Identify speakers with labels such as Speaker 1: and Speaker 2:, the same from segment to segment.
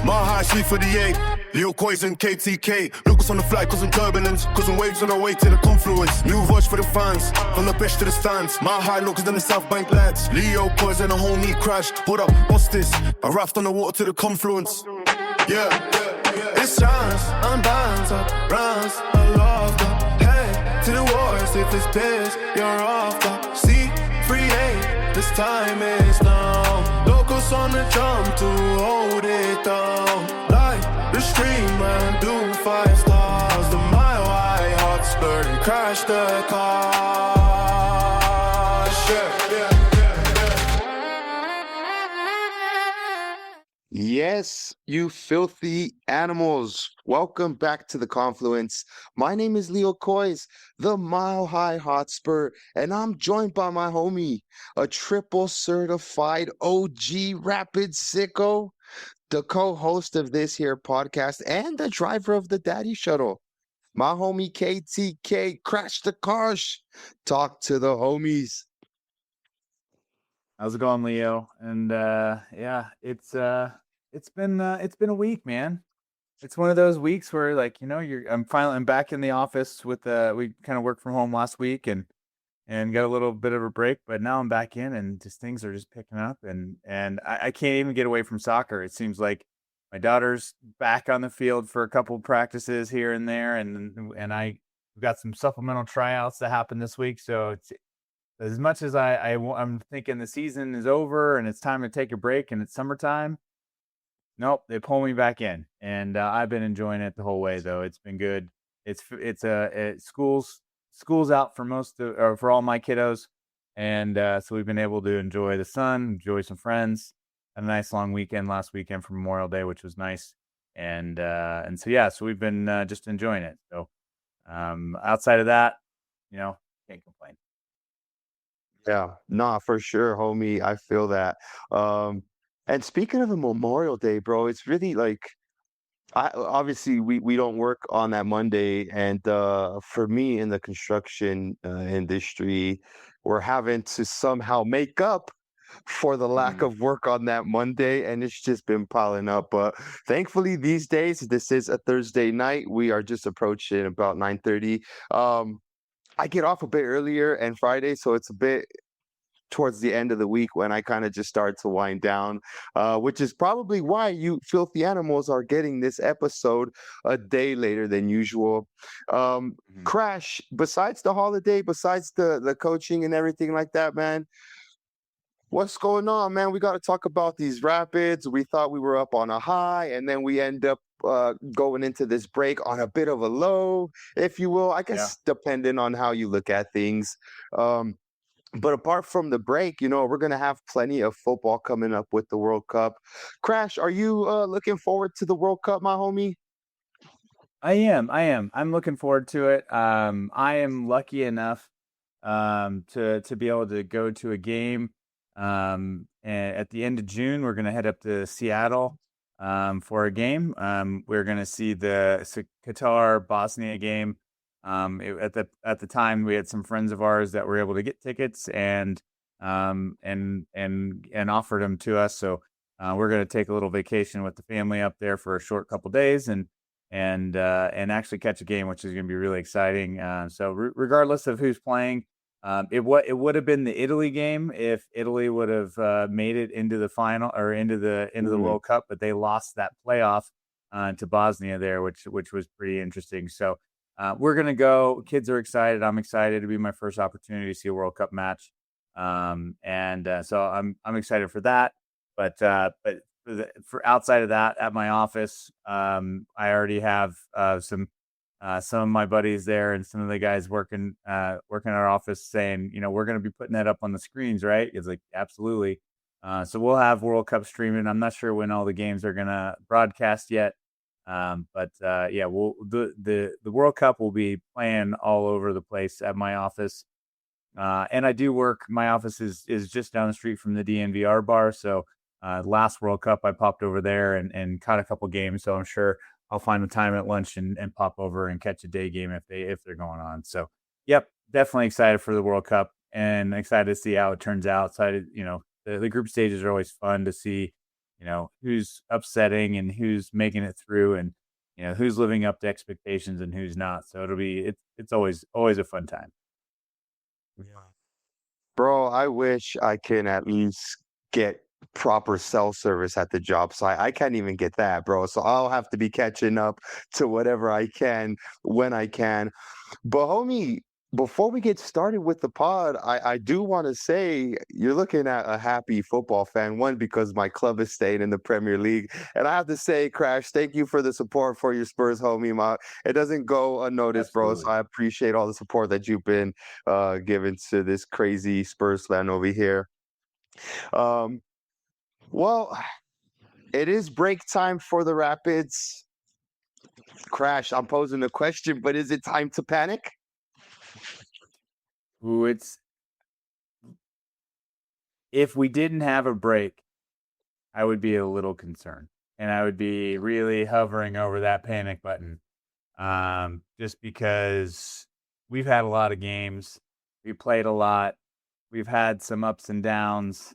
Speaker 1: My high C for the 8. Leo Koi's and KTK. Lucas on the fly, causing turbulence. Causing waves on our way to the confluence. New voice for the fans. From the pitch to the stands. My high looks than the South Bank lads. Leo Koi's and a homie Krash. Hold up, what's this? A raft on the water to the confluence. Yeah. It's chance, I'm bound up, rounds, I love that. Head to the wars, if it's this, you're off the sea, free aid, this time is now. Locals on the jump to hold it down. Like the stream and do 5 stars. The mile high hot spur and crash the car.
Speaker 2: Yes, you filthy animals. Welcome back to the Confluence. My name is Leo Koiz, the Mile High Hotspur, and I'm joined by my homie, a triple certified OG Rapid Sicko, the co-host of this here podcast, and the driver of the Daddy Shuttle. My homie KTK, Krash the Karsh. Talk to the homies.
Speaker 3: How's it going, Leo? And it's been a week, man. It's one of those weeks where, like, I'm back in the office with we kind of worked from home last week and got a little bit of a break, but now I'm back in and just things are just picking up and I can't even get away from soccer. It seems like my daughter's back on the field for a couple of practices here and there, and we've got some supplemental tryouts that happened this week, so it's as much as I'm thinking the season is over and it's time to take a break and it's summertime. Nope, they pull me back in, and I've been enjoying it the whole way. Though it's been good. It's school's out for all my kiddos, and so we've been able to enjoy the sun, enjoy some friends. Had a nice long weekend last weekend for Memorial Day, which was nice, and so we've been just enjoying it. So outside of that, can't complain.
Speaker 2: Yeah, nah, for sure, homie. I feel that. And speaking of a Memorial Day, bro, it's really like obviously we don't work on that Monday, and for me in the construction industry, we're having to somehow make up for the lack of work on that Monday, and it's just been piling up. But thankfully these days, this is a Thursday night. We are just approaching about 9:30. I get off a bit earlier and Friday, so it's a bit towards the end of the week when I kind of just start to wind down, which is probably why you filthy animals are getting this episode a day later than usual. Krash, besides the holiday, besides the coaching and everything like that, man, what's going on, man? We got to talk about these Rapids. We thought we were up on a high, and then we end up going into this break on a bit of a low, if you will, I guess, depending on how you look at things. But apart from the break, we're going to have plenty of football coming up with the World Cup. Krash, are you looking forward to the World Cup, my homie?
Speaker 3: I am. I'm looking forward to it. I am lucky enough to be able to go to a game. And at the end of June, we're going to head up to Seattle for a game. We're going to see the Qatar-Bosnia game. At the time, we had some friends of ours that were able to get tickets and offered them to us. So we're going to take a little vacation with the family up there for a short couple days and actually catch a game, which is going to be really exciting. So regardless of who's playing, it would have been the Italy game if Italy would have made it into the final or into the World Cup, but they lost that playoff to Bosnia there, which was pretty interesting. So we're gonna go. Kids are excited. I'm excited. It'll be my first opportunity to see a World Cup match, so I'm excited for that. But for outside of that, at my office, I already have some of my buddies there and some of the guys working in our office saying, we're going to be putting that up on the screens, right? It's like, absolutely. So we'll have World Cup streaming. I'm not sure when all the games are going to broadcast yet. The World Cup will be playing all over the place at my office. And I do work, my office is just down the street from the DNVR bar. So last World Cup, I popped over there and caught a couple games. So I'm sure I'll find the time at lunch and pop over and catch a day game if they're going on. So, yep, definitely excited for the World Cup and excited to see how it turns out. Excited, the group stages are always fun to see who's upsetting and who's making it through, and who's living up to expectations and who's not. So it's always a fun time.
Speaker 2: Yeah. Bro, I wish I can at least get proper cell service at the job site. I can't even get that, bro. So I'll have to be catching up to whatever I can when I can. But homie, before we get started with the pod, I do want to say you're looking at a happy football fan. One, because my club is staying in the Premier League. And I have to say, Krash, thank you for the support for your Spurs, homie. It doesn't go unnoticed, bro. So
Speaker 3: Absolutely.
Speaker 2: I appreciate all the support that you've been giving to this crazy Spurs fan over here. Um, well, it is break time for the Rapids. Krash, I'm posing a question, but is it time to panic?
Speaker 3: Ooh, if we didn't have a break, I would be a little concerned, and I would be really hovering over that panic button. Just because we've had a lot of games, we played a lot, we've had some ups and downs,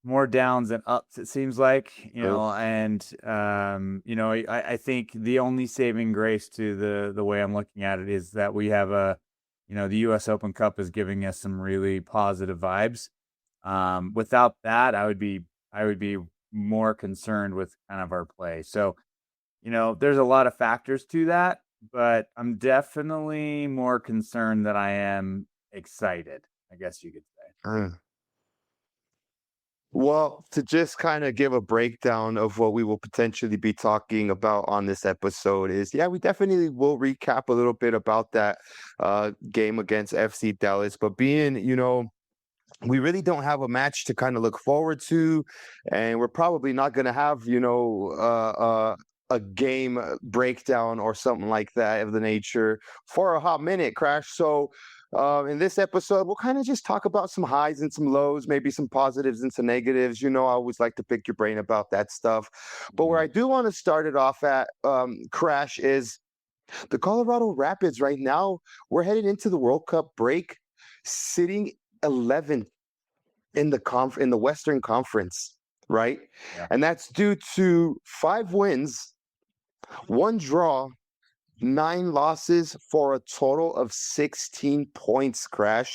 Speaker 3: more downs than ups, it seems like, and I think the only saving grace to the way I'm looking at it is that we have the US Open Cup is giving us some really positive vibes. Without that, I would be more concerned with kind of our play. So, there's a lot of factors to that, but I'm definitely more concerned than I am excited, I guess you could say.
Speaker 2: Mm. Well, to just kind of give a breakdown of what we will potentially be talking about on this episode is, yeah, we definitely will recap a little bit about that game against FC Dallas. But being, we really don't have a match to kind of look forward to, and we're probably not going to have, a game breakdown or something like that of the nature for a hot minute, Krash. So in this episode, we'll kind of just talk about some highs and some lows, maybe some positives and some negatives. I always like to pick your brain about that stuff. But where I do want to start it off at, Krash, is the Colorado Rapids right now. We're headed into the World Cup break, sitting 11th in the Western Conference, right?
Speaker 3: Yeah.
Speaker 2: And that's due to 5 wins, 1 draw, 9 losses for a total of 16 points, Krash.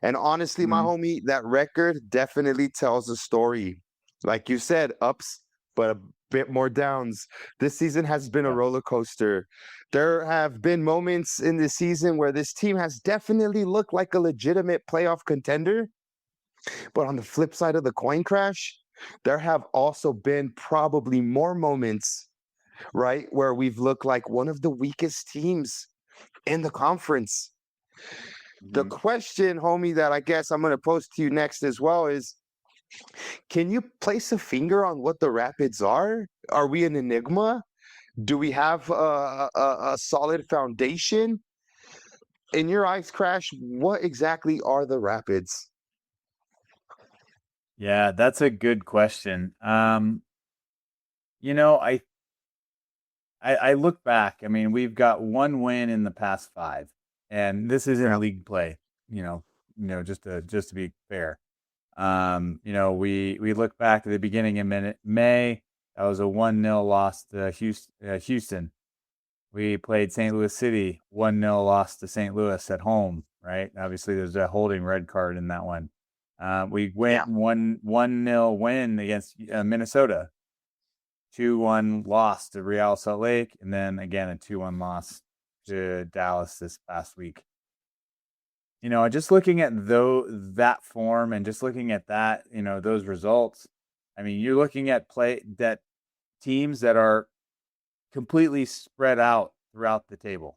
Speaker 2: And honestly, my homie, that record definitely tells a story. Like you said, ups, but a bit more downs. This season has been a
Speaker 3: Yeah.
Speaker 2: roller coaster. There have been moments in this season where this team has definitely looked like a legitimate playoff contender. But on the flip side of the coin, Krash, there have also been probably more moments, right, where we've looked like one of the weakest teams in the conference. The question, homie, that I guess I'm going to pose to you next as well is, can you place a finger on what the Rapids are? Are we an enigma? Do we have a solid foundation? In your eyes, Krash, what exactly are the Rapids?
Speaker 3: Yeah, that's a good question. I look back. I mean, we've got 1 win in the past 5, and this is in league play. Just to be fair. We look back to the beginning in May. That was a 1-0 loss to Houston. We played St. Louis City, 1-0 loss to St. Louis at home. Right? Obviously, there's a holding red card in that one. We went 1-0 win against Minnesota. 2-1 loss to Real Salt Lake, and then again a 2-1 loss to Dallas this past week. Just looking at that form and just looking at that, those results. I mean, you're looking at teams that are completely spread out throughout the table.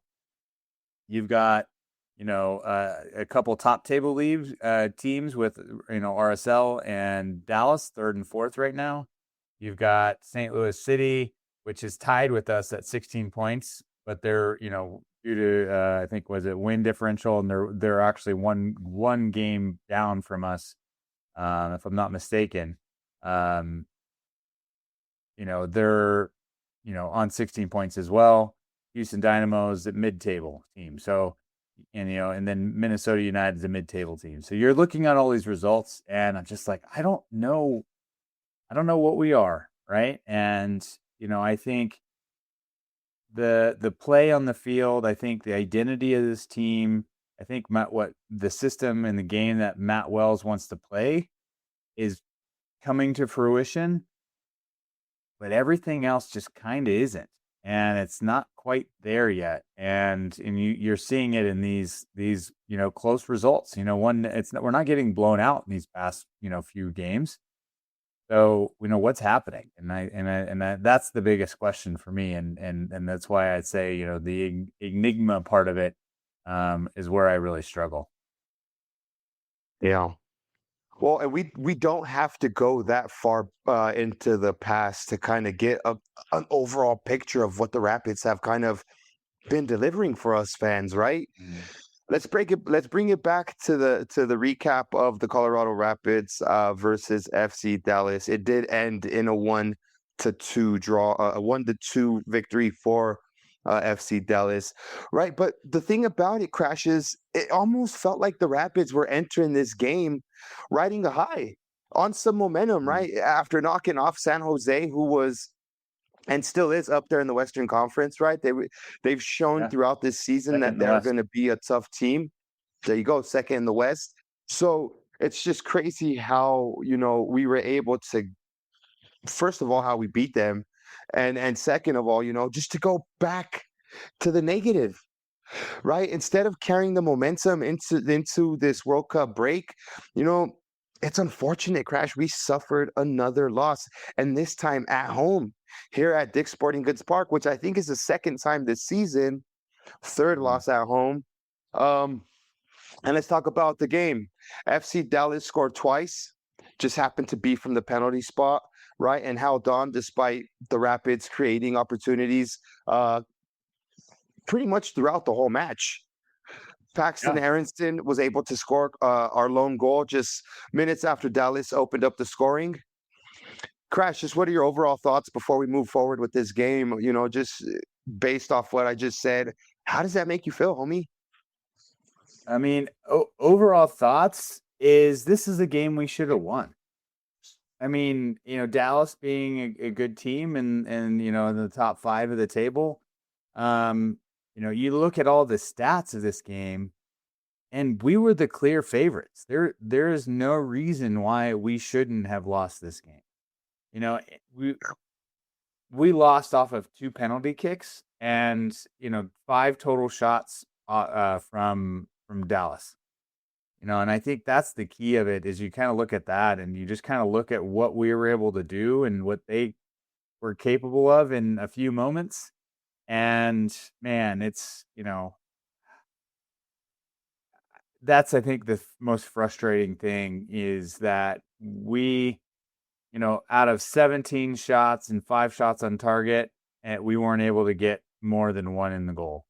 Speaker 3: You've got a couple top table teams with RSL and Dallas 3rd and 4th right now. You've got St. Louis City, which is tied with us at 16 points, but they're, due to, I think, was it win differential, and they're actually one game down from us, if I'm not mistaken. They're, on 16 points as well. Houston Dynamo's a mid-table team. So, and then Minnesota United is a mid-table team. So you're looking at all these results, and I'm just like, I don't know I don't know what we are, right? And I think the play on the field, I think the identity of this team, I think what the system and the game that Matt Wells wants to play is coming to fruition, but everything else just kind of isn't, and it's not quite there yet. And you're seeing it in these close results. We're not getting blown out in these past few games. So we know what's happening, that's the biggest question for me, and that's why I'd say the enigma part of it is where I really struggle.
Speaker 2: Yeah. Well, and we don't have to go that far into the past to kind of get an overall picture of what the Rapids have kind of been delivering for us fans, right?
Speaker 3: Mm.
Speaker 2: Let's bring it back to the recap of the Colorado Rapids versus FC Dallas. It did end in a 1-2 draw, a 1-2 victory for FC Dallas, right? But the thing about it, Crash, is it almost felt like the Rapids were entering this game riding a high on some momentum,
Speaker 3: Mm.
Speaker 2: right? After knocking off San Jose, who was and still is up there in the Western Conference, right? They've shown
Speaker 3: Yeah,
Speaker 2: throughout this season
Speaker 3: second
Speaker 2: that
Speaker 3: in the
Speaker 2: they're
Speaker 3: West.
Speaker 2: going to be a tough team. There you go, second in the West. So it's just crazy how we were able to, first of all, how we beat them, and second of all, just to go back to the negative, right? Instead of carrying the momentum into this World Cup break, you know, it's unfortunate, Crash. We suffered another loss, and this time at home here at Dick's Sporting Goods Park, which I think is the second time this season, third
Speaker 3: Mhm.
Speaker 2: loss at home. Um, and let's talk about the game. FC Dallas scored twice, just happened to be from the penalty spot, right? And held on despite the Rapids creating opportunities pretty much throughout the whole match. Paxton
Speaker 3: Yeah.
Speaker 2: Aronson was able to score our lone goal just minutes after Dallas opened up the scoring. Crash, just what are your overall thoughts before we move forward with this game? Just based off what I just said, how does that make you feel, homie?
Speaker 3: I mean, overall thoughts is this is a game we should have won. I mean, Dallas being a good team and in the top 5 of the table. You look at all the stats of this game, and we were the clear favorites. There is no reason why we shouldn't have lost this game. We lost off of 2 penalty kicks and 5 total shots from Dallas. And I think that's the key of it is you kind of look at that and you just kind of look at what we were able to do and what they were capable of in a few moments. And man, it's, that's, I think, the most frustrating thing is that we, out of 17 shots and 5 shots on target, we weren't able to get more than 1 in the goal.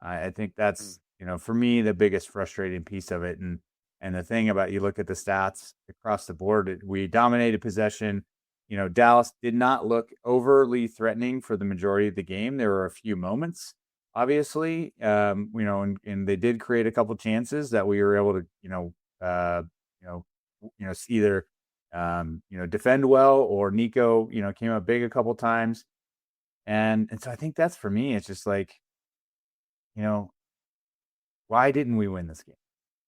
Speaker 3: I think that's, for me, the biggest frustrating piece of it. And the thing about you look at the stats across the board, we dominated possession. Dallas did not look overly threatening for the majority of the game. There were a few moments, obviously, and they did create a couple chances that we were able to, either, defend well, or Nico, came up big a couple times. And so I think that's, for me, it's just like, why didn't we win this game?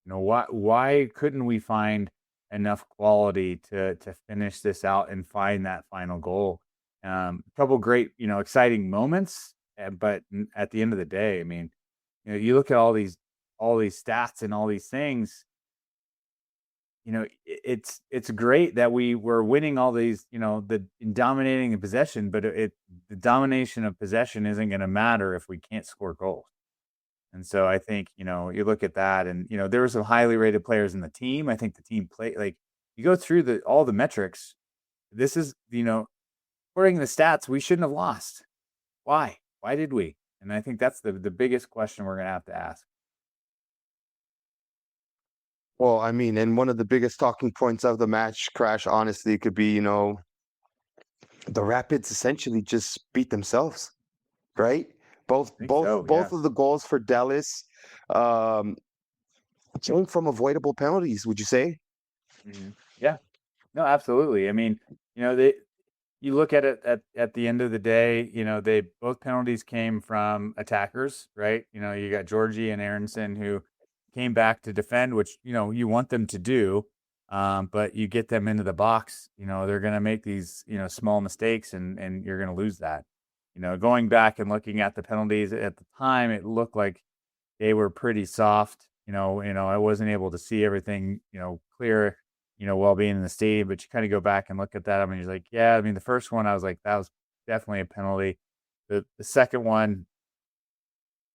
Speaker 3: Why couldn't we find enough quality to finish this out and find that final goal? A couple great, exciting moments, but at the end of the day, I mean, you look at all these stats and all these things. It's great that we were winning all these, the dominating the possession, but the domination of possession isn't going to matter if we can't score goals. And so I think, you look at that and, there were some highly rated players in the team. I think the team played, like, you go through all the metrics. This is, according to the stats, we shouldn't have lost. Why? Why did we? And I think that's the biggest question we're going to have to ask.
Speaker 2: Well, I mean, and one of the biggest talking points of the match, Crash, honestly, could be, the Rapids essentially just beat themselves, right? Both
Speaker 3: I think
Speaker 2: both
Speaker 3: so. Yeah.
Speaker 2: both of the goals for Dallas um, came from avoidable penalties, would you say?
Speaker 3: Yeah. No, absolutely. I mean, you look at it at the end of the day, they both penalties came from attackers, right? You got Georgie and Aronson who came back to defend, which, you want them to do. But you get them into the box, they're going to make these, small mistakes and you're going to lose that. Going back and looking at the penalties at the time, it looked like they were pretty soft. I wasn't able to see everything, clear, while being in the stadium, but you kind of go back and look at that. I mean, you're like, yeah, I mean, the first one, I was like, that was definitely a penalty. The second one,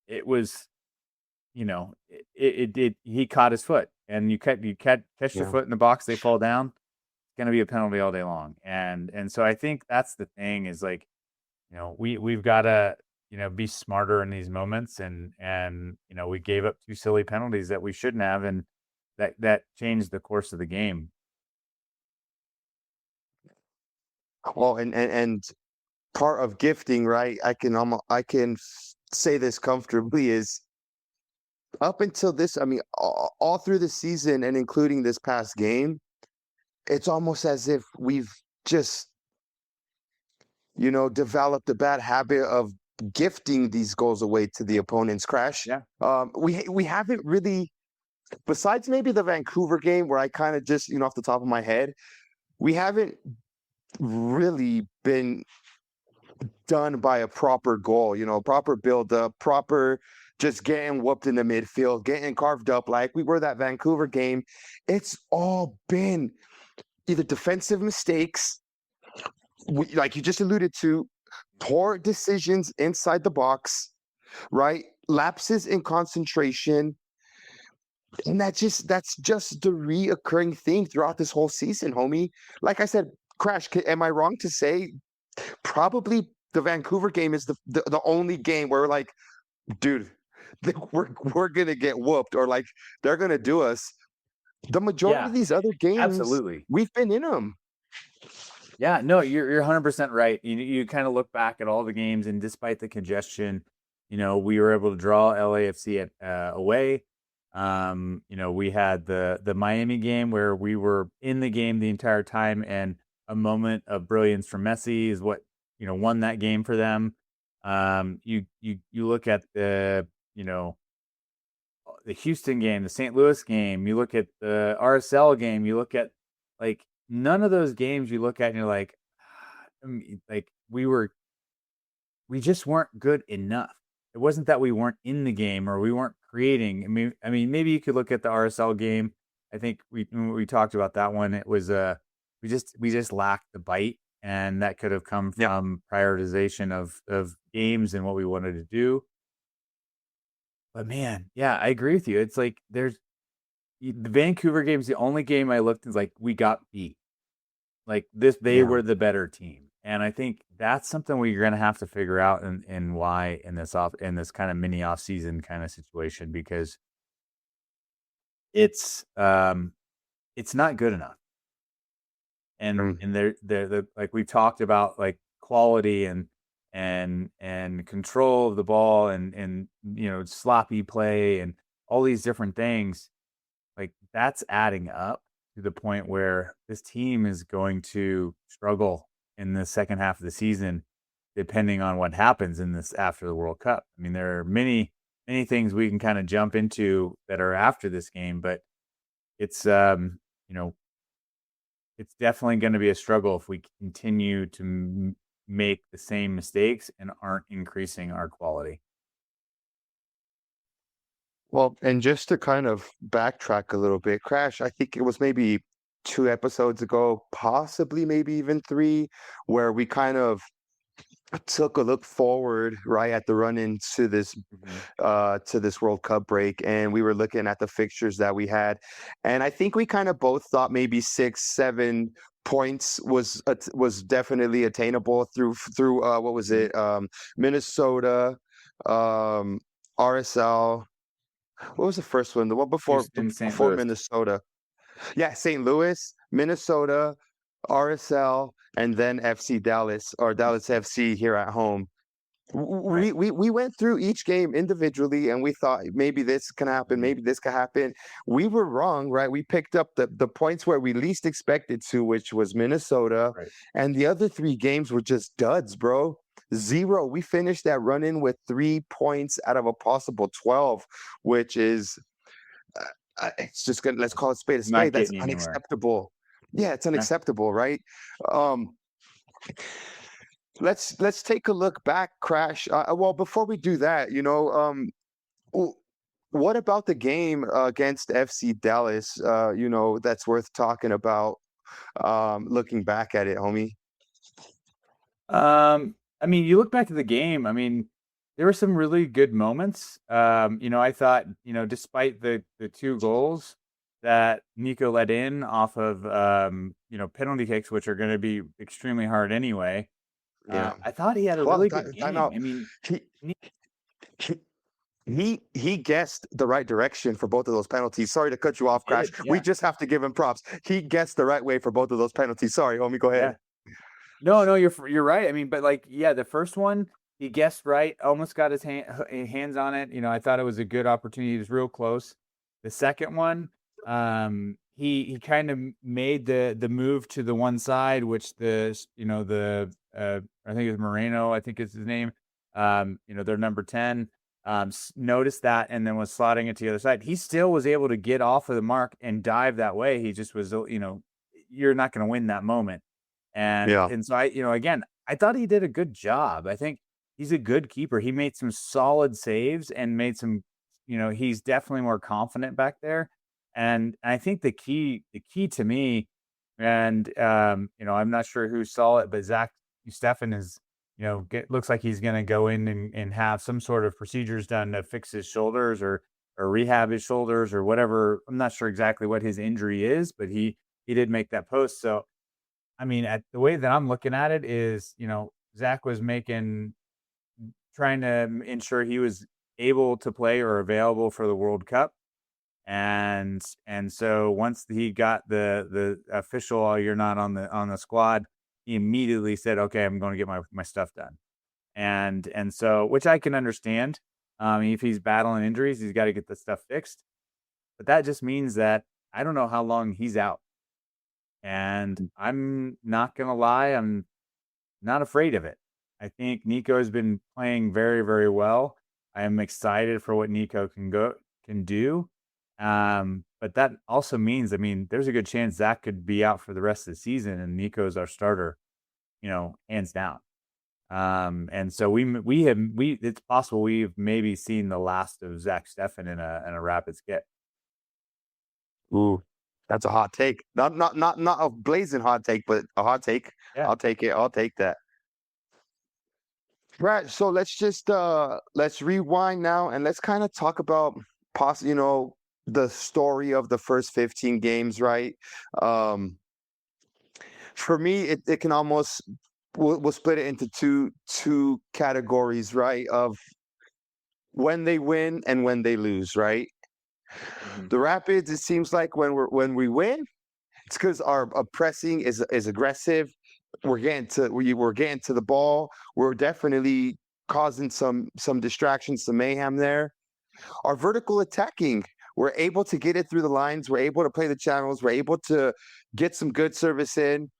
Speaker 3: it was, he caught his foot, and you catch your foot in the box, they fall down. It's going to be a penalty all day long. And so I think that's the thing is like, we've got to, be smarter in these moments. And, we gave up 2 silly penalties that we shouldn't have. And that changed the course of the game.
Speaker 2: Well, and part of gifting, right? I can say this comfortably is up until this. I mean, all through the season and including this past game, it's almost as if we've just developed a bad habit of gifting these goals away to the opponent's Krash.
Speaker 3: Yeah.
Speaker 2: We haven't really, besides maybe the Vancouver game where I kind of just off the top of my head, we haven't really been done by a proper goal, proper build up, proper just getting whooped in the midfield, getting carved up like we were that Vancouver game. It's all been either defensive mistakes, like you just alluded to, poor decisions inside the box, right? Lapses in concentration. And that's just the reoccurring theme throughout this whole season, homie. Like I said, Krash, am I wrong to say probably the Vancouver game is the only game where we're like, dude, we're gonna get whooped, or like they're gonna do us. The majority of these other games,
Speaker 3: absolutely,
Speaker 2: we've been in them.
Speaker 3: Yeah, no, you're 100% right. You kind of look back at all the games, and despite the congestion, we were able to draw LAFC away. We had the Miami game where we were in the game the entire time, and a moment of brilliance from Messi is what won that game for them. You look at the Houston game, the St. Louis game, you look at the RSL game, you look at like none of those games you look at and you're like, we just weren't good enough. It wasn't that we weren't in the game or we weren't creating. I mean, maybe you could look at the RSL game. I think we talked about that one. It was we just lacked the bite, and that could have come from prioritization of games and what we wanted to do. But man, yeah, I agree with you. It's like the Vancouver game is the only game I looked and like we got beat. Like this, they were the better team. And I think that's something we're going to have to figure out and why in this kind of mini off season kind of situation, because it's not good enough. And they're like we talked about, like quality and control of the ball and sloppy play and all these different things, like that's adding up to the point where this team is going to struggle in the second half of the season, depending on what happens in this after the World Cup. I mean, there are many things we can kind of jump into that are after this game, but it's it's definitely going to be a struggle if we continue to make the same mistakes and aren't increasing our quality.
Speaker 2: Well, and just to kind of backtrack a little bit, Krash, I think it was maybe 2 episodes ago, possibly maybe even 3, where we kind of took a look forward right at the run into this to this World Cup break, and we were looking at the fixtures that we had, and I think we kind of both thought maybe 6-7 points was definitely attainable through what was it, Minnesota, RSL. What was the first one? The one before Minnesota. Yeah, St. Louis, Minnesota, RSL, and then FC Dallas, or Dallas FC here at home.
Speaker 3: Right.
Speaker 2: We went through each game individually, and we thought maybe this can happen,
Speaker 3: Mhm.
Speaker 2: maybe this can happen. We were wrong, right? We picked up the points where we least expected to, which was Minnesota,
Speaker 3: Right.
Speaker 2: and the other three games were just duds, bro. Zero. We finished that run in with 3 points out of a possible 12, which is it's just gonna, let's call it spade a
Speaker 3: Not
Speaker 2: spade. That's
Speaker 3: getting you anywhere.
Speaker 2: unacceptable. Yeah, it's
Speaker 3: Yeah.
Speaker 2: unacceptable, right? Um, let's take a look back, Crash. Well, before we do that, w- what about the game against FC Dallas? That's worth talking about. Looking back at it, homie.
Speaker 3: I mean, you look back at the game, I mean, there were some really good moments. I thought, despite the two goals that Nico let in off of penalty kicks, which are going to be extremely hard anyway,
Speaker 2: Yeah.
Speaker 3: I thought he had a
Speaker 2: Well,
Speaker 3: really good
Speaker 2: time
Speaker 3: game.
Speaker 2: out.
Speaker 3: I mean,
Speaker 2: He
Speaker 3: Ni-
Speaker 2: he he guessed the right direction for both of those penalties. Sorry to cut you
Speaker 3: he
Speaker 2: off, Crash.
Speaker 3: did,
Speaker 2: We
Speaker 3: yeah,
Speaker 2: just have to give him props. He guessed the right way for both of those penalties. Sorry, homie. Go ahead.
Speaker 3: yeah. No, no, you're right. I mean, but like, yeah, the first one he guessed right, almost got his hands on it. I thought it was a good opportunity. He was real close. The second one, he kind of made the move to the one side, which I think it's Moreno, I think is his name. Their number 10. Noticed that and then was slotting it to the other side. He still was able to get off of the mark and dive that way. He just was, you're not going to win that moment. And
Speaker 2: Yeah.
Speaker 3: and so again, I thought he did a good job. I think he's a good keeper. He made some solid saves and made some, he's definitely more confident back there. And I think the key to me, and I'm not sure who saw it, but Zach Stefan is, looks like he's going to go in and have some sort of procedures done to fix his shoulders or rehab his shoulders or whatever. I'm not sure exactly what his injury is, but he did make that post. So I mean, at the way that I'm looking at it is, Zach was trying to ensure he was able to play or available for the World Cup. And so once he got the official, "Oh, you're not on the squad," he immediately said, "Okay, I'm going to get my stuff done." And so, which I can understand. If he's battling injuries, he's got to get the stuff fixed. But that just means that I don't know how long he's out. And I'm not gonna lie, I'm not afraid of it. I think Nico has been playing very, very well. I am excited for what Nico can do. But that also means, I mean, there's a good chance Zach could be out for the rest of the season, and Nico's our starter, hands down. And so it's possible we've maybe seen the last of Zach Steffen in a rapid skip.
Speaker 2: Ooh, that's a hot take. Not a blazing hot take, but a hot take.
Speaker 3: Yeah.
Speaker 2: I'll take it. I'll take that. Right. So let's rewind now and let's kind of talk about the story of the first 15 games, right? Um, for me, it can almost we'll split it into two categories, right? Of when they win and when they lose, right?
Speaker 3: Mhm.
Speaker 2: The Rapids, it seems like when we win, it's because our pressing is aggressive. We're getting to the ball. We're definitely causing some distractions, some mayhem there. Our vertical attacking, we're able to get it through the lines. We're able to play the channels. We're able to get some good service in.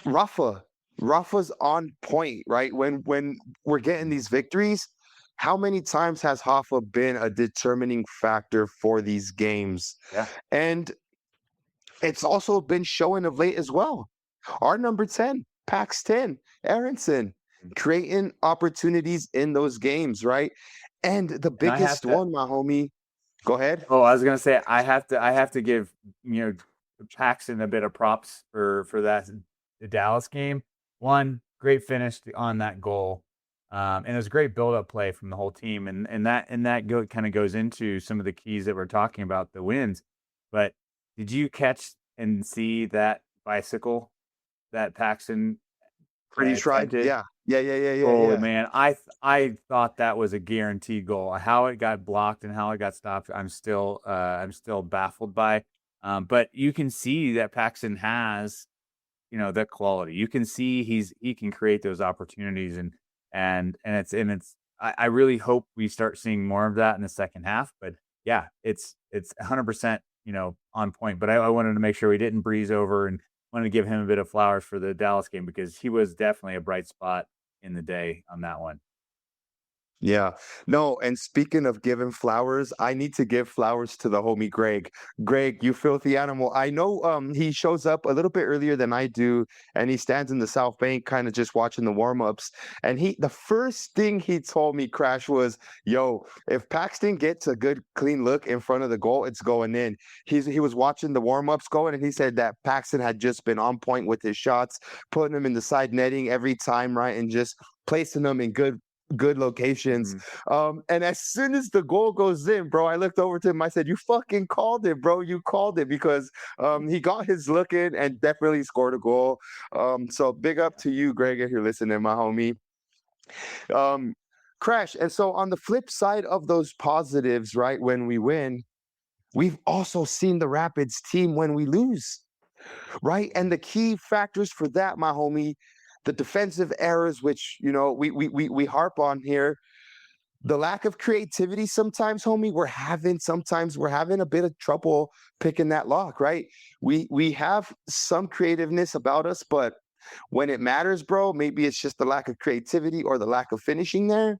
Speaker 2: Rafa, Rafa's on point, right? When we're getting these victories, how many times has Rafa been a determining factor for these games?
Speaker 3: Yeah.
Speaker 2: And it's also been showing of late as well. Our number 10, Pax 10, Aronson, creating opportunities in those games, right? And the
Speaker 3: And I have
Speaker 2: biggest
Speaker 3: to.
Speaker 2: one, my homie, go ahead.
Speaker 3: Oh, I was gonna say I have to give Paxton a bit of props for that the Dallas game. One great finish on that goal, and it was a great build up play from the whole team, and that kind of goes into some of the keys that we're talking about the wins. But did you catch and see that bicycle that Paxton
Speaker 2: Pretty tried.
Speaker 3: attempted?
Speaker 2: Yeah. Yeah. Yeah. Yeah. Yeah.
Speaker 3: Oh
Speaker 2: Yeah.
Speaker 3: man, I thought that was a guaranteed goal. How it got blocked and how it got stopped, I'm still baffled by. But you can see that Paxton has, that quality. You can see he can create those opportunities, and and it's I really hope we start seeing more of that in the second half. But yeah, it's 100% on point. But I wanted to make sure we didn't breeze over, and wanted to give him a bit of flowers for the Dallas game because he was definitely a bright spot in the day on that one.
Speaker 2: Yeah. No, and speaking of giving flowers, I need to give flowers to the homie Greg. Greg, you filthy animal. I know he shows up a little bit earlier than I do, and he stands in the South Bank kind of just watching the warm-ups. And the first thing he told me, Crash, was, yo, if Paxton gets a good clean look in front of the goal, it's going in. He was watching the warm-ups going, and he said that Paxton had just been on point with his shots, putting them in the side netting every time, right? And just placing them in good locations.
Speaker 3: Mhm.
Speaker 2: And as soon as the goal goes in, bro, I looked over to him. I said, "You fucking called it, bro. You called it," because he got his look in and definitely scored a goal. So big up to you, Greg, if you're listening, my homie. Um, Crash. And so on the flip side of those positives, right, when we win, we've also seen the Rapids team when we lose, right? And the key factors for that, my homie, the defensive errors, which we harp on here, the lack of creativity sometimes, homie, sometimes we're having a bit of trouble picking that lock, right? We have some creativeness about us, but when it matters, bro, maybe it's just the lack of creativity or the lack of finishing there.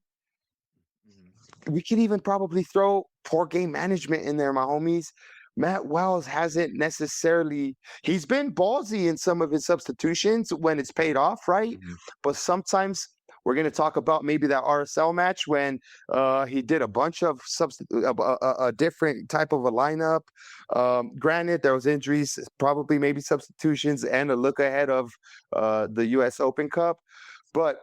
Speaker 3: Mhm.
Speaker 2: We could even probably throw poor game management in there, my homies. Matt Wells hasn't necessarily, he's been ballsy in some of his substitutions when it's paid off, right?
Speaker 3: Mhm.
Speaker 2: But sometimes we're going to talk about maybe that RSL match when he did a bunch of a different type of a lineup. Granted, there was injuries, probably maybe substitutions, and a look ahead of the U.S. Open Cup. But,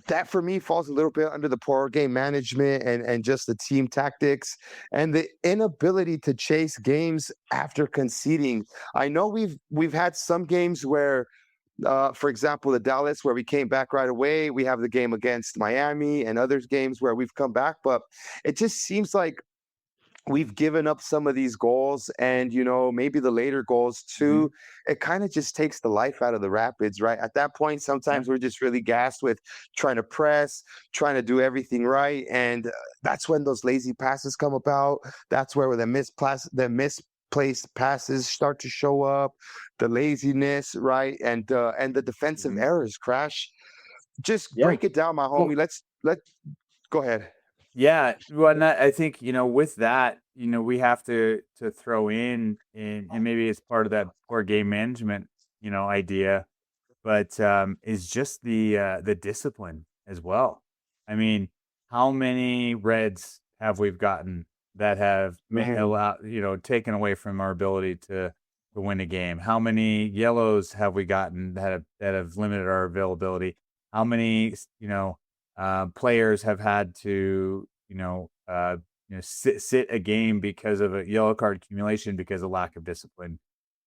Speaker 2: that for me falls a little bit under the poor game management and just the team tactics and the inability to chase games after conceding. I know we've had some games where for example, the Dallas where we came back right away. We have the game against Miami and others games where we've come back, but it just seems like we've given up some of these goals and maybe the later goals too.
Speaker 3: Mhm.
Speaker 2: It kind of just takes the life out of the Rapids, right? At that point
Speaker 3: Yeah.
Speaker 2: sometimes we're just really gassed with trying to press, trying to do everything right, and that's when those lazy passes come about. That's where the misplaced passes start to show up, the laziness, right? And the defensive
Speaker 3: Mhm.
Speaker 2: errors. Crash, just
Speaker 3: Yeah.
Speaker 2: break it down, my
Speaker 3: Well,
Speaker 2: homie. Let Go ahead.
Speaker 3: yeah. Well, and I think with that, we have to throw and maybe it's part of that poor game management, idea, but is just the discipline as well. I mean, how many reds have we've gotten that have
Speaker 2: Man.
Speaker 3: allowed, taken away from our ability to win a game? How many yellows have we gotten that have limited our availability? How many, players have had to, sit a game because of a yellow card accumulation because of lack of discipline.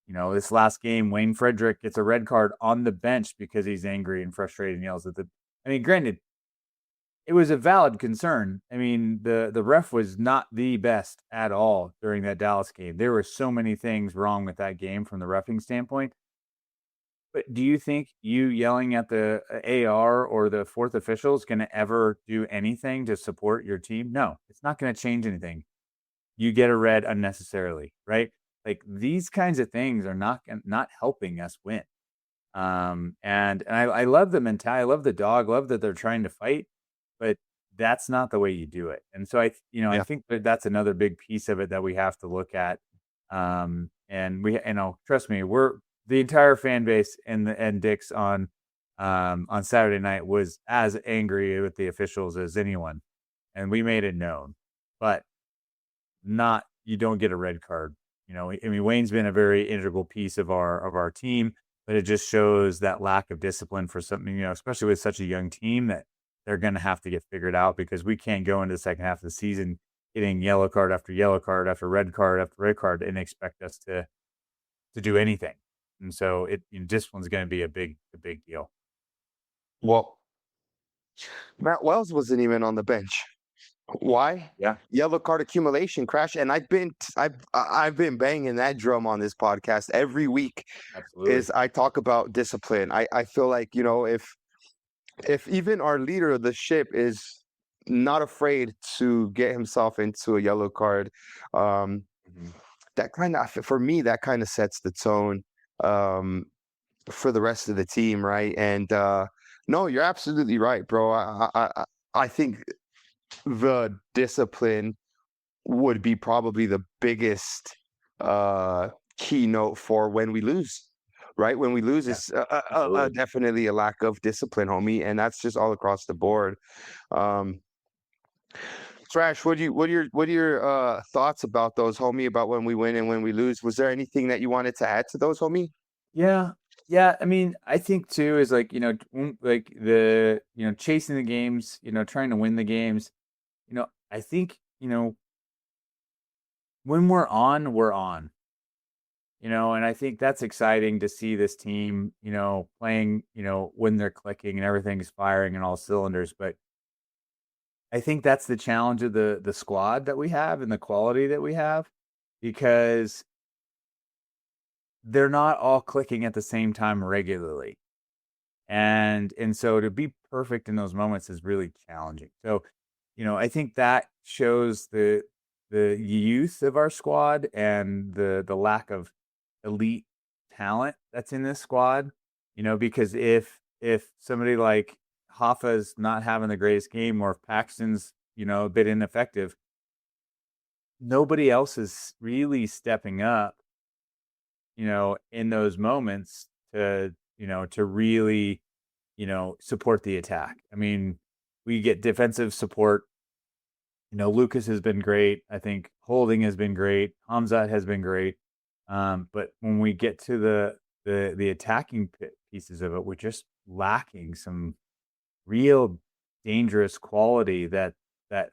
Speaker 3: This last game, Wayne Frederick gets a red card on the bench because he's angry and frustrated and yells at the. I mean, granted, it was a valid concern. I mean, the ref was not the best at all during that Dallas game. There were so many things wrong with that game from the reffing standpoint. But do you think you yelling at the AR or the fourth official is going to ever do anything to support your team? No, it's not going to change anything. You get a red unnecessarily, right? Like these kinds of things are not helping us win. And I love the mentality. I love the dog. Love that they're trying to fight, but that's not the way you do it. And so I
Speaker 2: Yeah.
Speaker 3: think that that's another big piece of it that we have to look at. And we, trust me, we're the entire fan base and Dick's on Saturday night was as angry with the officials as anyone, and we made it known. But not you don't get a red card. I mean, Wayne's been a very integral piece of our team, but it just shows that lack of discipline for something, especially with such a young team that they're going to have to get figured out because we can't go into the second half of the season getting yellow card after yellow card after red card after red card and expect us to do anything. And so discipline's going to be a big deal.
Speaker 2: Well, Matt Wells wasn't even on the bench. Why?
Speaker 3: Yeah,
Speaker 2: Yellow card accumulation, Crash. And I've been banging that drum on this podcast every week.
Speaker 3: absolutely.
Speaker 2: Is I talk about discipline. I feel like if if even our leader of the ship is not afraid to get himself into a yellow card, um,
Speaker 3: Mhm.
Speaker 2: that kind of, for me, that kind of sets the tone um, for the rest of the team, right? And no, you're absolutely right, bro. I think the discipline would be probably the biggest uh, keynote for when we lose. Right when we lose,
Speaker 3: Yeah,
Speaker 2: it's
Speaker 3: absolutely.
Speaker 2: definitely a lack of discipline, homie, and that's just all across the board. Um, Trash, what are your thoughts about those, homie? About when we win and when we lose? Was there anything that you wanted to add to those, homie?
Speaker 3: Yeah. Yeah, I mean, I think too is like, like chasing the games, trying to win the games. I think, when we're on, we're on. And I think that's exciting to see this team, playing, when they're clicking and everything's firing and all cylinders. But I think that's the challenge of the squad that we have and the quality that we have, because they're not all clicking at the same time regularly. And so to be perfect in those moments is really challenging. So, I think that shows the youth of our squad and the lack of elite talent that's in this squad. Because if somebody like Hoffa's not having the greatest game, or if Paxton's, a bit ineffective, nobody else is really stepping up, in those moments to really, support the attack. I mean, we get defensive support. Lucas has been great. I think Holding has been great. Hamzat has been great. But when we get to the attacking pieces of it, we're just lacking some real dangerous quality that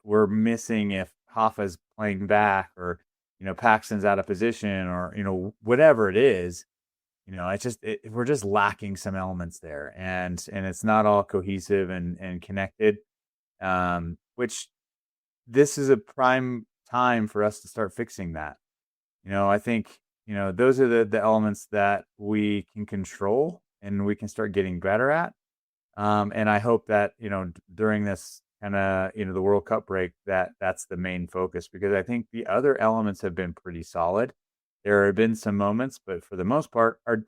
Speaker 3: we're missing if Hoffa's playing back, or Paxton's out of position, or whatever it is. We're just lacking some elements there, and it's not all cohesive and connected. Which this is a prime time for us to start fixing that. I think those are the elements that we can control and we can start getting better at. And I hope that during this kind of the World Cup break, that's the main focus, because I think the other elements have been pretty solid. There have been some moments, but for the most part, our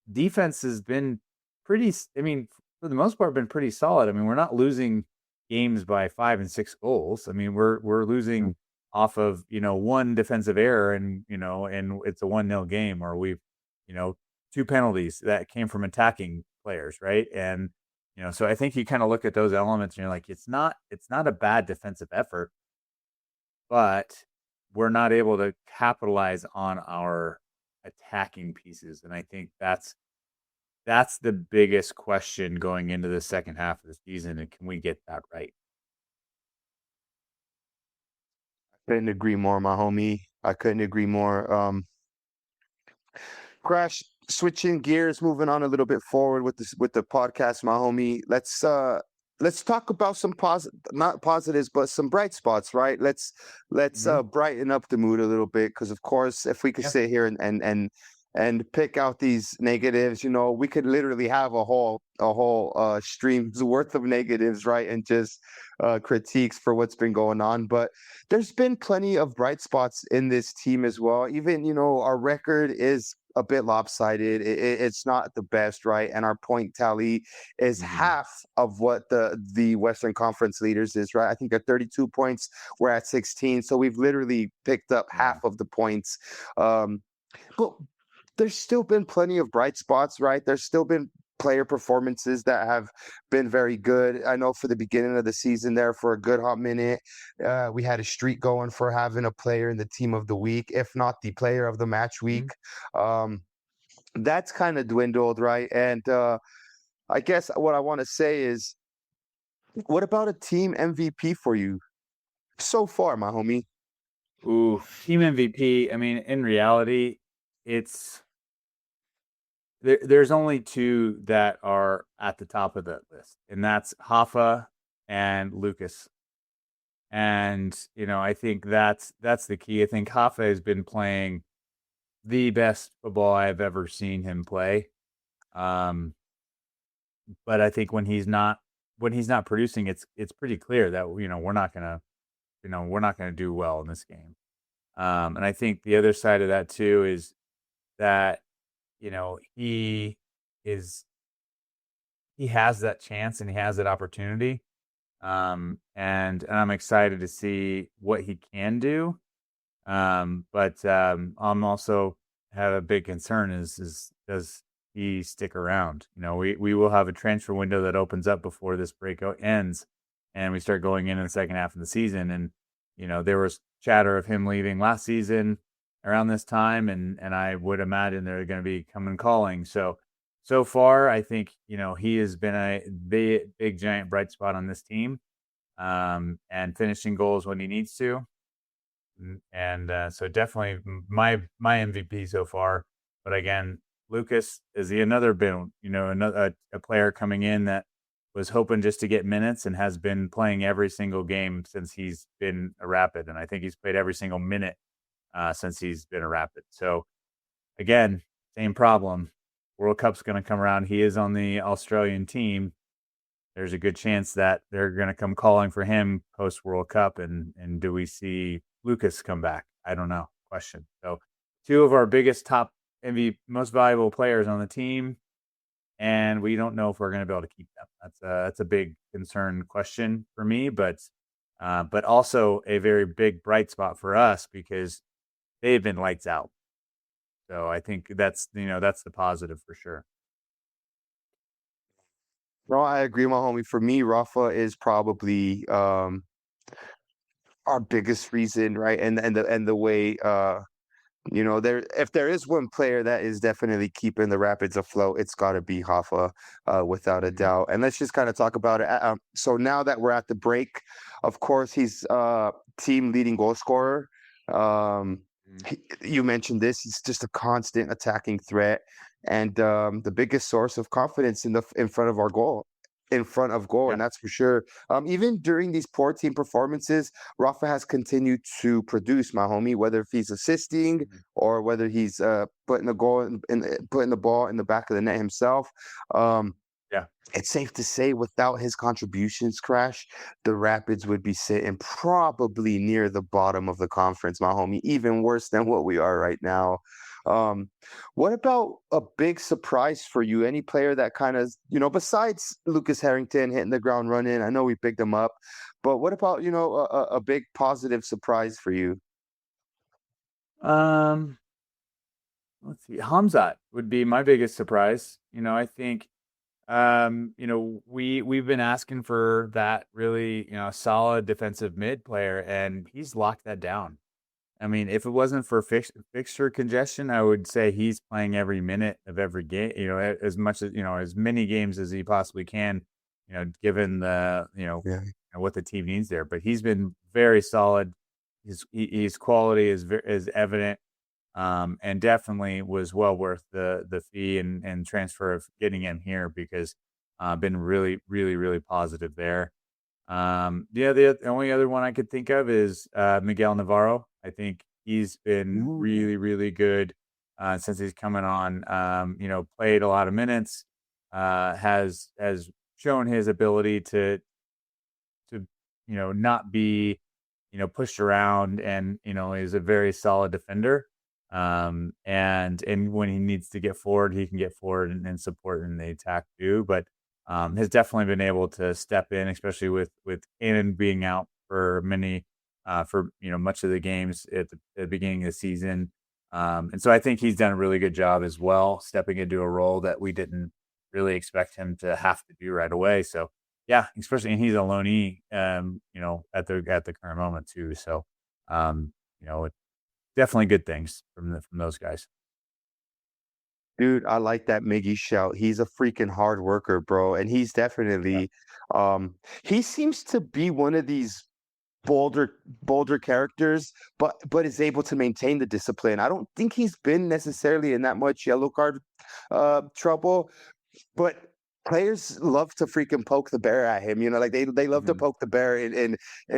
Speaker 3: defense has been pretty. I mean, for the most part, been pretty solid. I mean, we're not losing games by 5 and 6 goals. I mean, we're losing off of one defensive error, and it's a 1-0 game, or we've two penalties that came from attacking players, right? And so I think you kind of look at those elements and you're like, it's not a bad defensive effort, but we're not able to capitalize on our attacking pieces. And I think that's the biggest question going into the second half of the season. And can we get that right?
Speaker 2: Couldn't agree more, my homie. I couldn't agree more. Crash, switching gears, moving on a little bit forward with this with the podcast, my homie. Let's talk about some not positives, but some bright spots, right? Let's
Speaker 3: Hmm.
Speaker 2: brighten up the mood a little bit, because of course, if we could
Speaker 3: Yeah.
Speaker 2: sit here and pick out these negatives, we could literally have a whole stream's worth of negatives, right? And just critiques for what's been going on. But there's been plenty of bright spots in this team as well. Even, our record is a bit lopsided. It's not the best, right? And our point tally is
Speaker 3: Hmm.
Speaker 2: half of what the Western Conference leaders is, right? I think at 32 points, we're at 16. So we've literally picked up
Speaker 3: Yeah.
Speaker 2: half of the points. But there's still been plenty of bright spots, right? There's still been player performances that have been very good. I know for the beginning of the season there, for a good hot minute, we had a streak going for having a player in the team of the week, if not the player of the match week.
Speaker 3: Hmm.
Speaker 2: Um, that's kind of dwindled, right? And I guess what I want to say is, what about a team MVP for you so far, my homie?
Speaker 3: Ooh, team MVP. I mean, in reality, it's there's only two that are at the top of that list, and that's Hoffa and Lucas. And I think that's the key. I think Hoffa has been playing the best football I've ever seen him play. Um, but I think when he's not producing, it's pretty clear that we're not gonna do well in this game. And I think the other side of that too is that he is he has that chance and he has that opportunity. And I'm excited to see what he can do. But I'm also have a big concern is does he stick around? We will have a transfer window that opens up before this ends, and we start going in the second half of the season. And there was chatter of him leaving last season around this time, and I would imagine they're going to be coming calling. So far, I think he has been a big giant bright spot on this team, and finishing goals when he needs to. And so definitely my MVP so far. But again, Lucas, is he another been another a player coming in that was hoping just to get minutes and has been playing every single game since he's been a Rapid, and I think he's played every single minute since he's been a Rapid. So again, same problem. World Cup's going to come around. He is on the Australian team. There's a good chance that they're going to come calling for him post World Cup, and do we see Lucas come back? I don't know. Question. So, two of our biggest top MVP, most valuable players on the team, and we don't know if we're going to be able to keep them. That's a big concern question for me, but also a very big bright spot for us because they've been lights out. So I think that's the positive for sure.
Speaker 2: No, I agree, my homie. For me, Rafa is probably our biggest reason, right? And the way there if there is one player that is definitely keeping the Rapids afloat, it's got to be Hoffa, without a
Speaker 3: Mhm.
Speaker 2: doubt. And let's just kind of talk about it. So now that we're at the break, of course, he's team leading goal scorer. Um,
Speaker 3: Mhm.
Speaker 2: you mentioned this. He's just a constant attacking threat, and the biggest source of confidence in front of our goal. In front of goal,
Speaker 3: Yeah.
Speaker 2: and that's for sure. Even during these poor team performances, Rafa has continued to produce, my homie, whether if he's assisting
Speaker 3: Mhm.
Speaker 2: or whether he's putting the goal putting the ball in the back of the net himself. Um,
Speaker 3: Yeah.
Speaker 2: it's safe to say without his contributions, Crash, the Rapids would be sitting probably near the bottom of the conference, my homie, even worse than what we are right now. Um, what about a big surprise for you? Any player that kind of, besides Lucas Harrington hitting the ground running, I know we picked him up, but what about, a big positive surprise for you?
Speaker 3: Um, let's see. Hamzat would be my biggest surprise. I think we've been asking for that really, solid defensive mid player, and he's locked that down. I mean, if it wasn't for fixture congestion, I would say he's playing every minute of every game, as much as, as many games as he possibly can, given the,
Speaker 2: Yeah.
Speaker 3: what the team needs there. But he's been very solid. His quality is evident, and definitely was well worth the fee and transfer of getting him here because been really, really, really positive there. Yeah, the only other one I could think of is Miguel Navarro. I think he's been
Speaker 2: Ooh.
Speaker 3: really, really good since he's coming on. Played a lot of minutes, has shown his ability to not be pushed around, and is a very solid defender. And when he needs to get forward, he can get forward and support in the attack too. But has definitely been able to step in, especially with Cannon being out for much of the games at the beginning of the season. And so I think he's done a really good job as well, stepping into a role that we didn't really expect him to have to do right away. So yeah, especially, and he's a loanee, at the current moment too. So, it, definitely good things from those guys.
Speaker 2: Dude, I like that Miggy shout. He's a freaking hard worker, bro. And he's
Speaker 3: Yeah.
Speaker 2: definitely um he seems to be one of these bolder characters, but is able to maintain the discipline. I don't think he's been necessarily in that much yellow card trouble, but players love to freaking poke the bear at him, like they love to
Speaker 3: Mhm.
Speaker 2: poke the bear in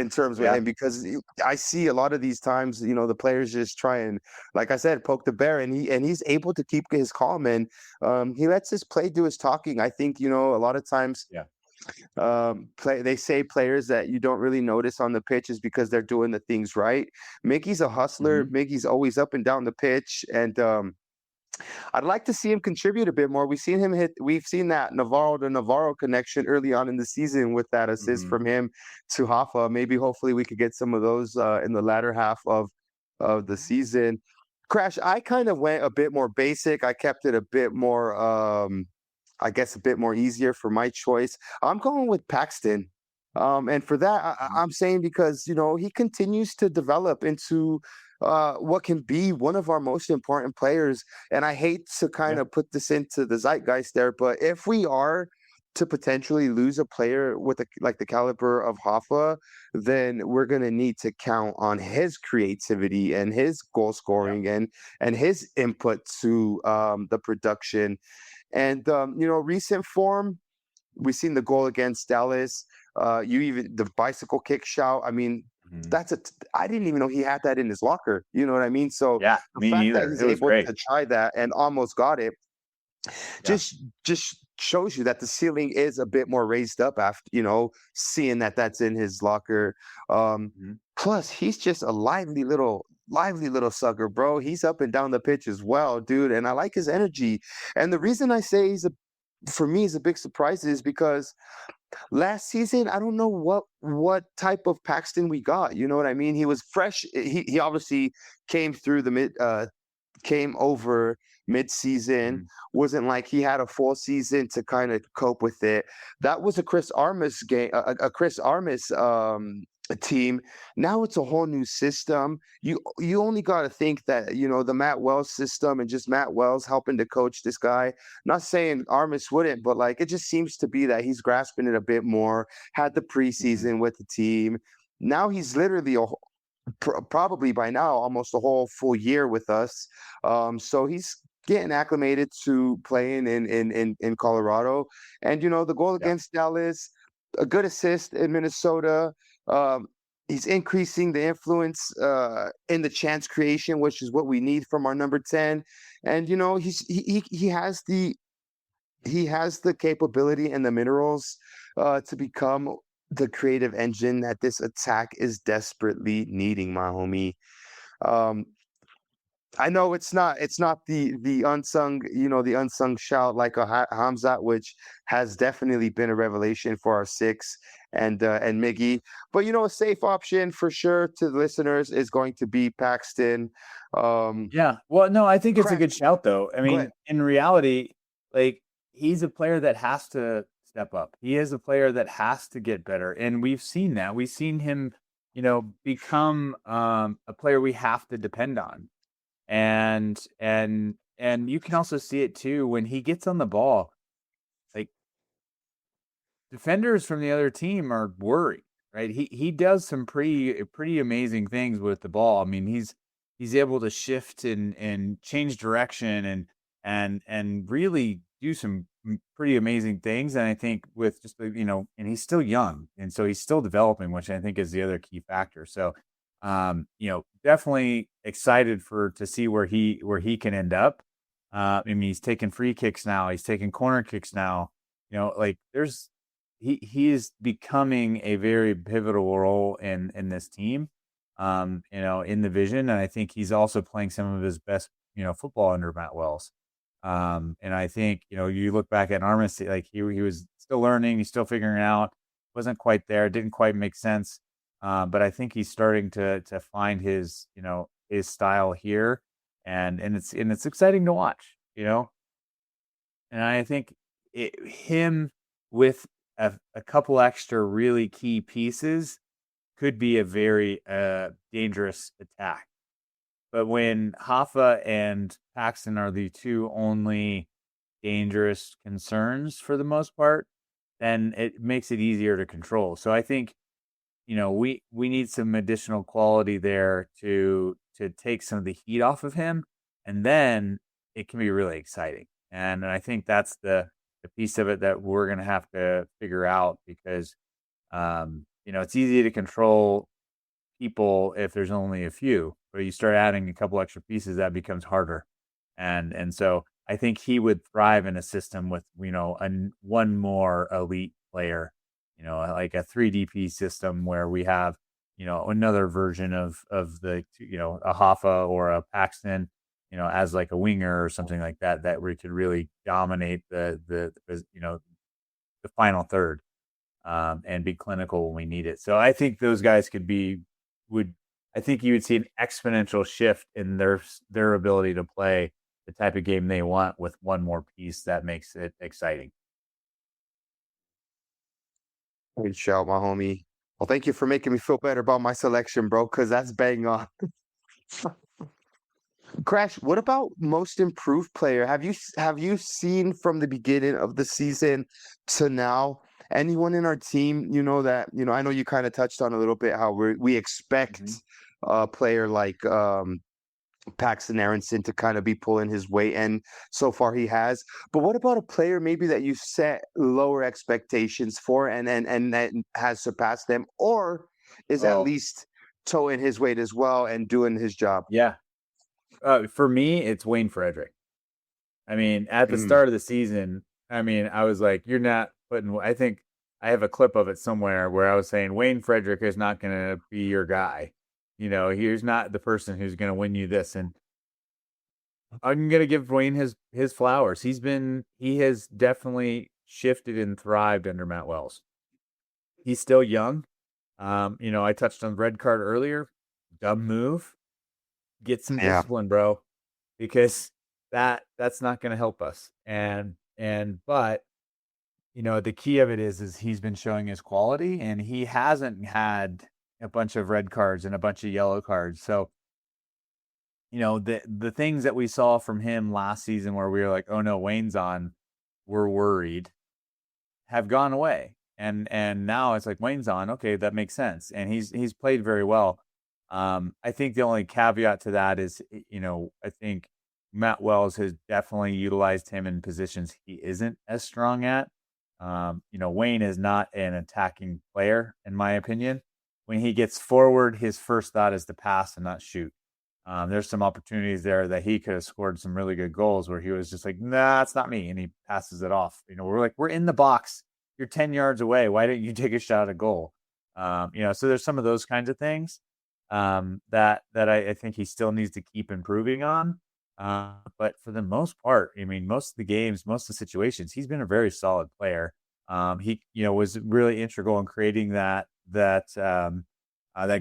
Speaker 2: terms with
Speaker 3: Yeah.
Speaker 2: him, because I see a lot of these times, the players just try and, like I said, poke the bear, and he's able to keep his calm, and he lets his play do his talking. I think, a lot of times,
Speaker 3: Yeah.
Speaker 2: they say players that you don't really notice on the pitch is because they're doing the things right. Miggy's a hustler.
Speaker 3: Mhm.
Speaker 2: Miggy's always up and down the pitch, and I'd like to see him contribute a bit more. We've seen that Navarro to Navarro connection early on in the season with that assist
Speaker 3: Mhm.
Speaker 2: from him to Hoffa. Maybe hopefully we could get some of those in the latter half of the season. Crash, I kind of went a bit more basic. I kept it a bit more I guess a bit more easier for my choice. I'm going with Paxton. And for that,
Speaker 3: Mhm.
Speaker 2: I'm saying because, he continues to develop into what can be one of our most important players. And I hate to kind
Speaker 3: Yeah.
Speaker 2: of put this into the zeitgeist there, but if we are to potentially lose a player with like the caliber of Hoffa, then we're going to need to count on his creativity and his goal
Speaker 3: Yeah.
Speaker 2: scoring and his input to the production. And recent form, we've seen the goal against Dallas. You even the bicycle kick shout. I mean,
Speaker 3: Mhm.
Speaker 2: I didn't even know he had that in his locker. You know what I mean? So
Speaker 3: Yeah,
Speaker 2: the
Speaker 3: me
Speaker 2: fact that
Speaker 3: neither.
Speaker 2: he's
Speaker 3: It was
Speaker 2: able
Speaker 3: great.
Speaker 2: to try that and almost got it
Speaker 3: Yeah.
Speaker 2: just shows you that the ceiling is a bit more raised up after, seeing that that's in his locker. Um,
Speaker 3: Mhm.
Speaker 2: Plus, he's just a lively little sucker, bro. He's up and down the pitch as well, dude. And I like his energy. And the reason I say for me, is a big surprise is because last season, I don't know what type of Paxton we got. You know what I mean? He was fresh. He obviously came through the came over mid-season.
Speaker 3: Mhm.
Speaker 2: Wasn't like he had a full season to kind of cope with it. That was a Chris Armas game, a Chris Armas team. Now it's a whole new system. You only got to think that, the Matt Wells system and just Matt Wells helping to coach this guy. Not saying Armas wouldn't, but like it just seems to be that he's grasping it a bit more. Had the
Speaker 3: Mhm.
Speaker 2: preseason with the team. Now he's literally probably by now almost a whole full year with us. So he's getting acclimated to playing in Colorado. And the goal
Speaker 3: Yeah.
Speaker 2: against Dallas, a good assist in Minnesota. Um, he's increasing the influence in the chance creation, which is what we need from our number 10. And he has the capability and the minerals to become the creative engine that this attack is desperately needing, my homie. Um, I know it's not the unsung shout like a Hamzat, which has definitely been a revelation for our six and Miggy. But a safe option for sure to the listeners is going to be Paxton. Um,
Speaker 3: Yeah. Well, no, I think it's a
Speaker 2: Crash,
Speaker 3: good shout though. I
Speaker 2: go
Speaker 3: mean,
Speaker 2: ahead.
Speaker 3: in reality, like he's a player that has to step up. He is a player that has to get better. And we've seen that. We've seen him, become a player we have to depend on. And you can also see it too when he gets on the ball. Like defenders from the other team are worried, right? He does some pretty amazing things with the ball. I mean, he's able to shift and change direction and really do some pretty amazing things. And I think with just and he's still young, and so he's still developing, which I think is the other key factor. So, definitely excited to see where he can end up. I mean, he's taking free kicks now. He's taking corner kicks now. Like he is becoming a very pivotal role in this team, in the vision. And I think he's also playing some of his best, football under Matt Wells. And I think, you look back at Armis, like he was still learning, he's still figuring it out, wasn't quite there, didn't quite make sense. But I think he's starting to find his style here, and it's exciting to watch, and I think him with a couple extra really key pieces could be a very dangerous attack. But when Hoffa and Paxton are the two only dangerous concerns for the most part, then it makes it easier to control. So I think we need some additional quality there to take some of the heat off of him, and then it can be really exciting. And I think that's the piece of it that we're going to have to figure out because, it's easy to control people if there's only a few, but you start adding a couple extra pieces, that becomes harder. And so I think he would thrive in a system with, one more elite player, like a 3DP system where we have, another version of the, a Hoffa or a Paxton, as like a winger or something like that, that we could really dominate the final third, and be clinical when we need it. So I think those guys I think you would see an exponential shift in their ability to play the type of game they want with one more piece that makes it exciting.
Speaker 2: Good shout, my homie. Well, thank you for making me feel better about my selection, bro, because that's bang on. Crash, what about most improved player? Have you seen from the beginning of the season to now anyone in our team, that, I know you kind of touched on a little bit how we expect
Speaker 3: Mm-hmm.
Speaker 2: a player like Paxton Aronson to kind of be pulling his weight, and so far he has. But what about a player maybe that you set lower expectations for and that has surpassed them, or is at
Speaker 3: Oh,
Speaker 2: least towing his weight as well and doing his job?
Speaker 3: yeah. For me, it's Wayne Frederick. I mean, at the
Speaker 2: Mm,
Speaker 3: start of the season, I was like, you're not putting, I think I have a clip of it somewhere where I was saying Wayne Frederick is not going to be your guy. He's not the person who's going to win you this. And I'm going to give Wayne his flowers. He has definitely shifted and thrived under Matt Wells. He's still young. I touched on the red card earlier. Dumb move. Get some
Speaker 2: yeah.
Speaker 3: discipline, bro, because that's not going to help us. But the key of it is he's been showing his quality, and he hasn't had a bunch of red cards and a bunch of yellow cards. So, the things that we saw from him last season where we were like, oh no, Wayne's on, we're worried, have gone away. And now it's like Wayne's on, okay, that makes sense. And he's played very well. I think the only caveat to that is, I think Matt Wells has definitely utilized him in positions he isn't as strong at. Wayne is not an attacking player, in my opinion. When he gets forward, his first thought is to pass and not shoot. There's some opportunities there that he could have scored some really good goals where he was just like, nah, it's not me. And he passes it off. We're like, we're in the box. You're 10 yards away. Why didn't you take a shot at goal? So there's some of those kinds of things that I think he still needs to keep improving on. But for the most part, most of the games, most of the situations, he's been a very solid player. He, was really integral in creating that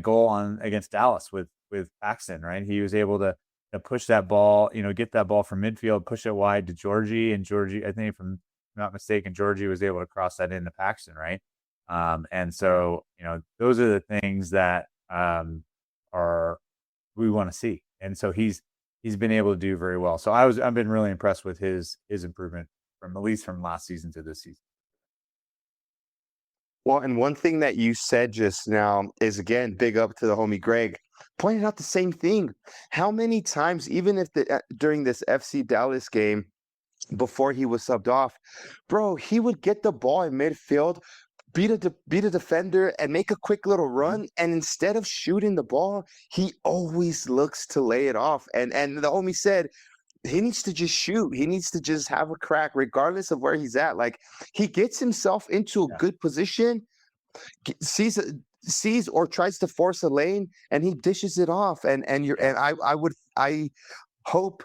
Speaker 3: goal against Dallas with Paxton, right? He was able to push that ball, get that ball from midfield, push it wide to Georgie, and Georgie, I think if I'm not mistaken, Georgie was able to cross that into Paxton, right? And so, those are the things that are we want to see. And so he's been able to do very well. So I've been really impressed with his improvement from at least from last season to this season.
Speaker 2: Well, and one thing that you said just now is, again, big up to the homie Greg, pointed out the same thing. How many times, even if during this FC Dallas game, before he was subbed off, bro, he would get the ball in midfield, beat a defender, and make a quick little
Speaker 3: Mhm.
Speaker 2: run. And instead of shooting the ball, he always looks to lay it off. And the homie said he needs to just shoot. He needs to just have a crack, regardless of where he's at. Like, he gets himself into a
Speaker 3: Yeah.
Speaker 2: good position, sees or tries to force a lane, and he dishes it off.
Speaker 3: Yeah.
Speaker 2: I hope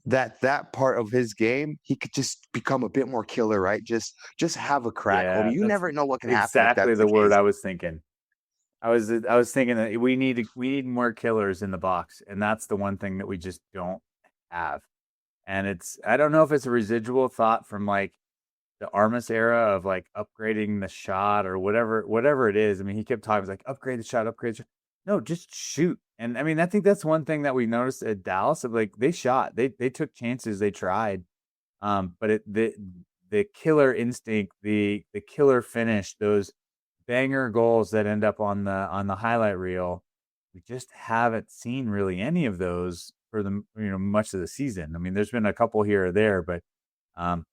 Speaker 2: that part of his game, he could just become a bit more killer, right? Just have a crack, homie.
Speaker 3: Yeah.
Speaker 2: You
Speaker 3: That's
Speaker 2: never know what can happen if
Speaker 3: exactly
Speaker 2: that's the
Speaker 3: the word
Speaker 2: case.
Speaker 3: I was thinking. I was thinking that we need more killers in the box, and that's the one thing that we just don't have. And I don't know if it's a residual thought from like the Armas era of like upgrading the shot or whatever it is. He kept talking, like upgrade the shot, upgrade the shot. No, just shoot. And I think that's one thing that we noticed at Dallas of like they shot, they took chances, they tried. But the killer instinct, the killer finish, those banger goals that end up on the highlight reel, we just haven't seen really any of those for the much of the season. There's been a couple here or there, but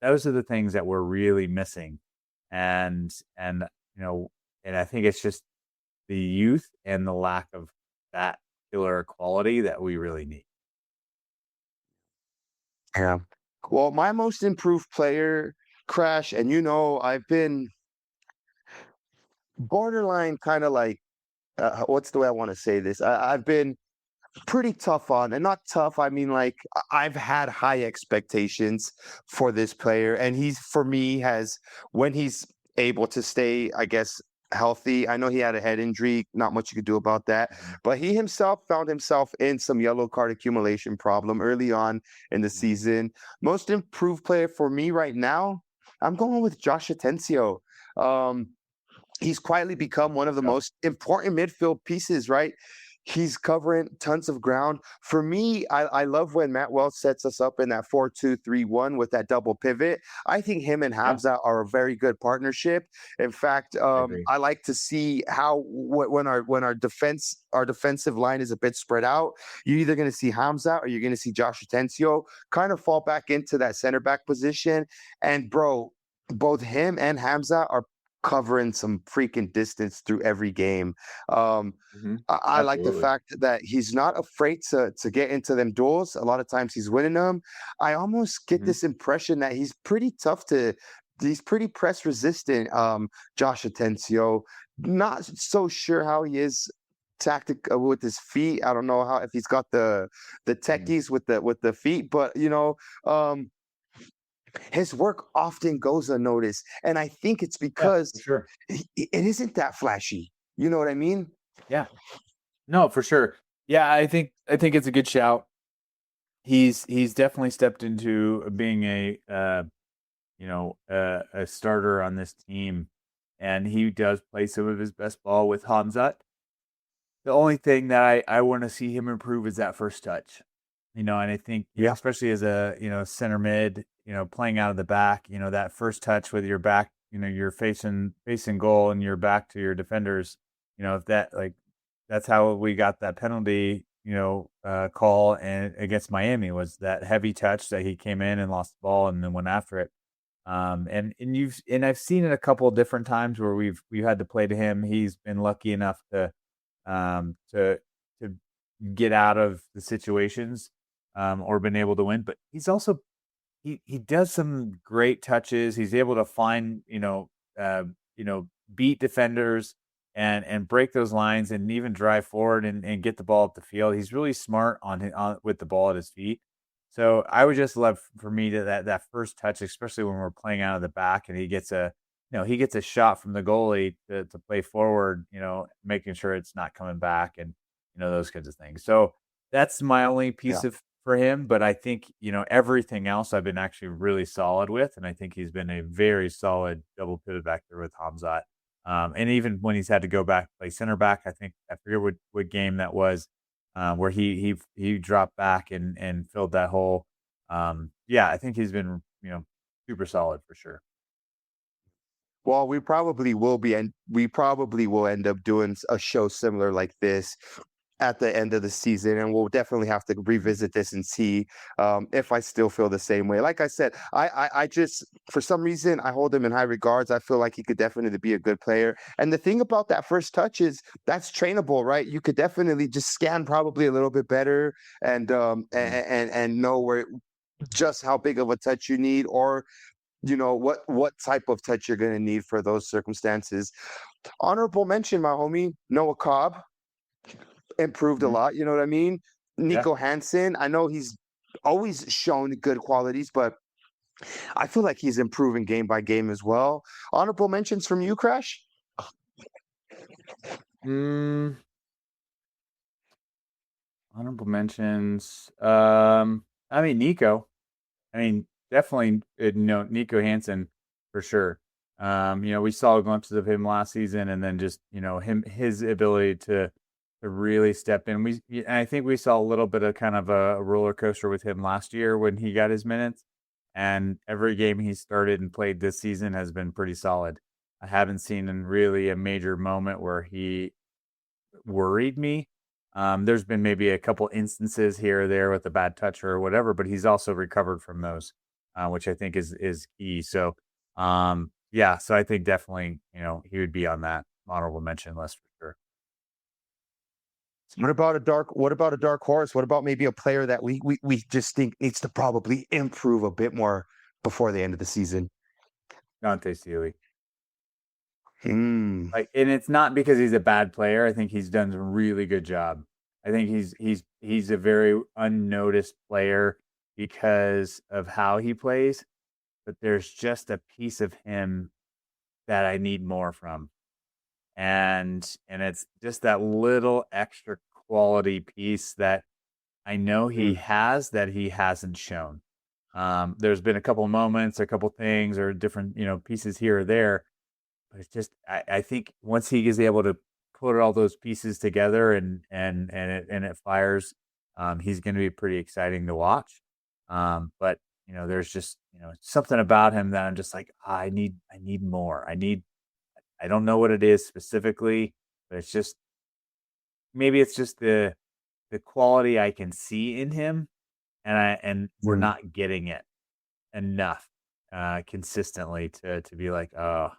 Speaker 3: Those are the things that we're really missing, and and I think it's just the youth and the lack of that killer quality that we really need.
Speaker 2: Yeah. Well, my most improved player, Crash, and I've been borderline kind of like, what's the way I want to say this? I've been pretty tough on, and not tough, I mean, like, I've had high expectations for this player, and he's, for me, has, when he's able to stay, I guess, healthy. I know he had a head injury, not much you could do about that,
Speaker 3: Mhm,
Speaker 2: but he himself found himself in some yellow card accumulation problem early on in the
Speaker 3: mhm.
Speaker 2: season. Most improved player for me right now, I'm going with Josh Atencio. Um, he's quietly become one of the
Speaker 3: Yeah,
Speaker 2: most important midfield pieces, right? He's covering tons of ground. For me, I love when Matt Wells sets us up in that 4-2-3-1 with that double pivot. I think him and
Speaker 3: yeah,
Speaker 2: Hamza are a very good partnership. In fact,
Speaker 3: I agree.
Speaker 2: I like to see how when our defensive line is a bit spread out, you're either going to see Hamza or you're going to see Josh Atencio kind of fall back into that center back position. And bro, both him and Hamza are covering some freaking distance through every game. Um,
Speaker 3: Mhm.
Speaker 2: I like the
Speaker 3: Absolutely.
Speaker 2: fact that he's not afraid to get into them duels. A lot of times he's winning them. I almost get
Speaker 3: Mhm,
Speaker 2: this impression that he's pretty press resistant. Josh Atencio, not so sure how he is tactic with his feet. I don't know how if he's got the
Speaker 3: mhm.
Speaker 2: techies with the feet, but um, his work often goes unnoticed, and I think it's
Speaker 3: Yeah, for
Speaker 2: because
Speaker 3: sure.
Speaker 2: it isn't that flashy. You know what I mean?
Speaker 3: Yeah. No, for sure. Yeah, I think it's a good shout. He's definitely stepped into being a starter on this team, and he does play some of his best ball with Hamzat. The only thing that I want to see him improve is that first touch. And I think,
Speaker 2: Yeah.
Speaker 3: especially as a, center mid, playing out of the back, that first touch with your back, you're facing goal and your back to your defenders, if that, like, that's how we got that penalty, call and against Miami, was that heavy touch that he came in and lost the ball and then went after it. And I've seen it a couple of different times where we've had to play to him. He's been lucky enough to get out of the situations, or been able to win. But he does some great touches. He's able to find, beat defenders and break those lines and even drive forward and get the ball up the field. He's really smart on with the ball at his feet. So I would just love for me to that first touch, especially when we're playing out of the back and he gets a shot from the goalie to play forward, making sure it's not coming back and those kinds of things. So that's my only piece
Speaker 2: Yeah.
Speaker 3: of for him, but I think, everything else I've been actually really solid with, and I think he's been a very solid double pivot back there with Hamzat. And even when he's had to go back play center back, I think I forget what game that was, where he dropped back and filled that hole. Yeah, I think he's been super solid for sure.
Speaker 2: Well, we probably will end up doing a show similar like this at the end of the season, and we'll definitely have to revisit this and see if I still feel the same way. Like I said, I just, for some reason, I hold him in high regards. I feel like he could definitely be a good player. And the thing about that first touch is that's trainable, right? You could definitely just scan probably a little bit better and
Speaker 3: Mhm.
Speaker 2: and know where just how big of a touch you need, or what type of touch you're going to need for those circumstances. Honorable mention, my homie Noah Cobb improved a
Speaker 3: Mhm.
Speaker 2: lot. You know what I mean?
Speaker 3: Yeah.
Speaker 2: Nico Hansen, I know he's always shown good qualities, but I feel like he's improving game by game as well. Honorable mentions from you, Crash?
Speaker 3: Mm, honorable mentions. I mean Nico. I mean, definitely, Nico Hansen for sure. We saw glimpses of him last season, and then just his ability to really step in. And I think we saw a little bit of kind of a roller coaster with him last year when he got his minutes, and every game he started and played this season has been pretty solid. I haven't seen in really a major moment where he worried me. There's been maybe a couple instances here or there with a bad touch or whatever, but he's also recovered from those. which I think is key. So, so I think definitely, he would be on that honorable mention list for sure.
Speaker 2: What about a dark horse? What about maybe a player that we just think needs to probably improve a bit more before the end of the season?
Speaker 3: Dante Sealy.
Speaker 2: Hmm.
Speaker 3: And it's not because he's a bad player. I think he's done a really good job. I think he's a very unnoticed player because of how he plays, but there's just a piece of him that I need more from. And it's just that little extra quality piece that I know he has that he hasn't shown. There's been a couple moments, a couple things, or different pieces here or there, but it's just I think once he is able to put all those pieces together and it fires, he's going to be pretty exciting to watch. But there's just something about him that I'm just like, I need more. I don't know what it is specifically, but maybe it's just the quality I can see in him, and we're
Speaker 2: Mm.
Speaker 3: not getting it enough consistently to be like, oh,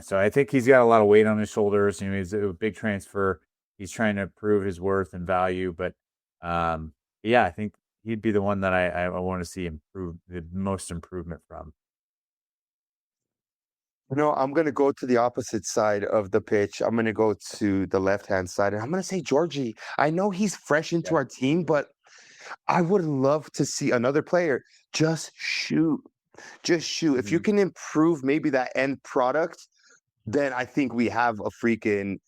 Speaker 3: so I think he's got a lot of weight on his shoulders. He's a big transfer. He's trying to prove his worth and value, but I think he'd be the one that I want to see improve the most improvement from.
Speaker 2: I'm going to go to the opposite side of the pitch. I'm going to go to the left-hand side, and I'm going to say Georgie. I know he's fresh into
Speaker 3: Yeah.
Speaker 2: our team, but I would love to see another player just shoot. Just shoot. If you
Speaker 3: Mhm.
Speaker 2: can improve maybe that end product, then I think we have a freaking.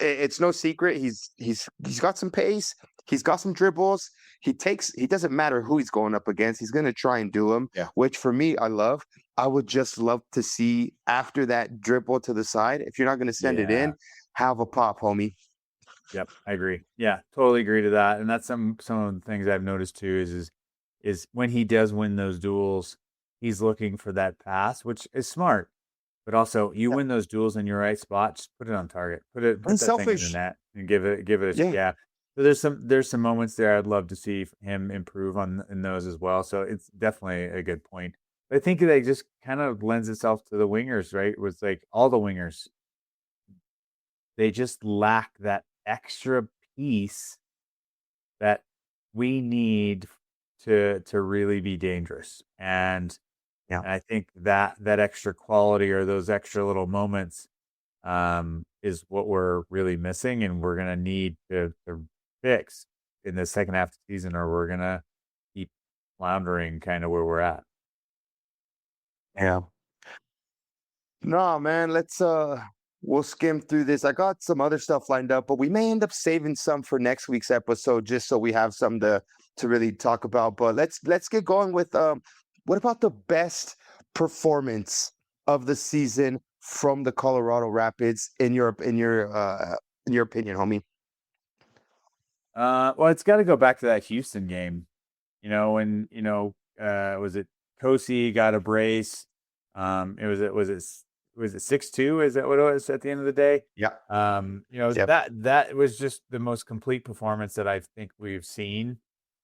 Speaker 2: It's no secret. He's got some pace. He's got some dribbles. He doesn't matter who he's going up against. He's gonna try and do him,
Speaker 3: Yeah.
Speaker 2: which for me, I love. I would just love to see after that dribble to the side. If you're not gonna send it
Speaker 3: Yeah.
Speaker 2: in, have a pop, homie.
Speaker 3: Yep, I agree. Yeah, totally agree to that. And that's some of the things I've noticed too is when he does win those duels, he's looking for that pass, which is smart. But also, you
Speaker 2: Yeah.
Speaker 3: win those duels in your right spot, just put it on target. Put that thing in the
Speaker 2: Unselfish.
Speaker 3: net and give it a
Speaker 2: Yeah.
Speaker 3: yeah. So there's some moments there I'd love to see him improve on in those as well. So it's definitely a good point. But I think that just kind of lends itself to the wingers, right? It was like all the wingers, they just lack that extra piece that we need to really be dangerous.
Speaker 2: Yeah.
Speaker 3: And I think that extra quality or those extra little moments is what we're really missing, and we're gonna need to fix in the second half of the season, or we're gonna keep floundering kind of where we're at.
Speaker 2: Yeah. No, man, we'll skim through this. I got some other stuff lined up, but we may end up saving some for next week's episode just so we have some to really talk about. But let's get going with what about the best performance of the season from the Colorado Rapids in your opinion, homie?
Speaker 3: Well, it's got to go back to that Houston game. When was it Kosi got a brace? Was it 6-2? Is that what it was at the end of the day?
Speaker 2: Yeah. Yep.
Speaker 3: That was just the most complete performance that I think we've seen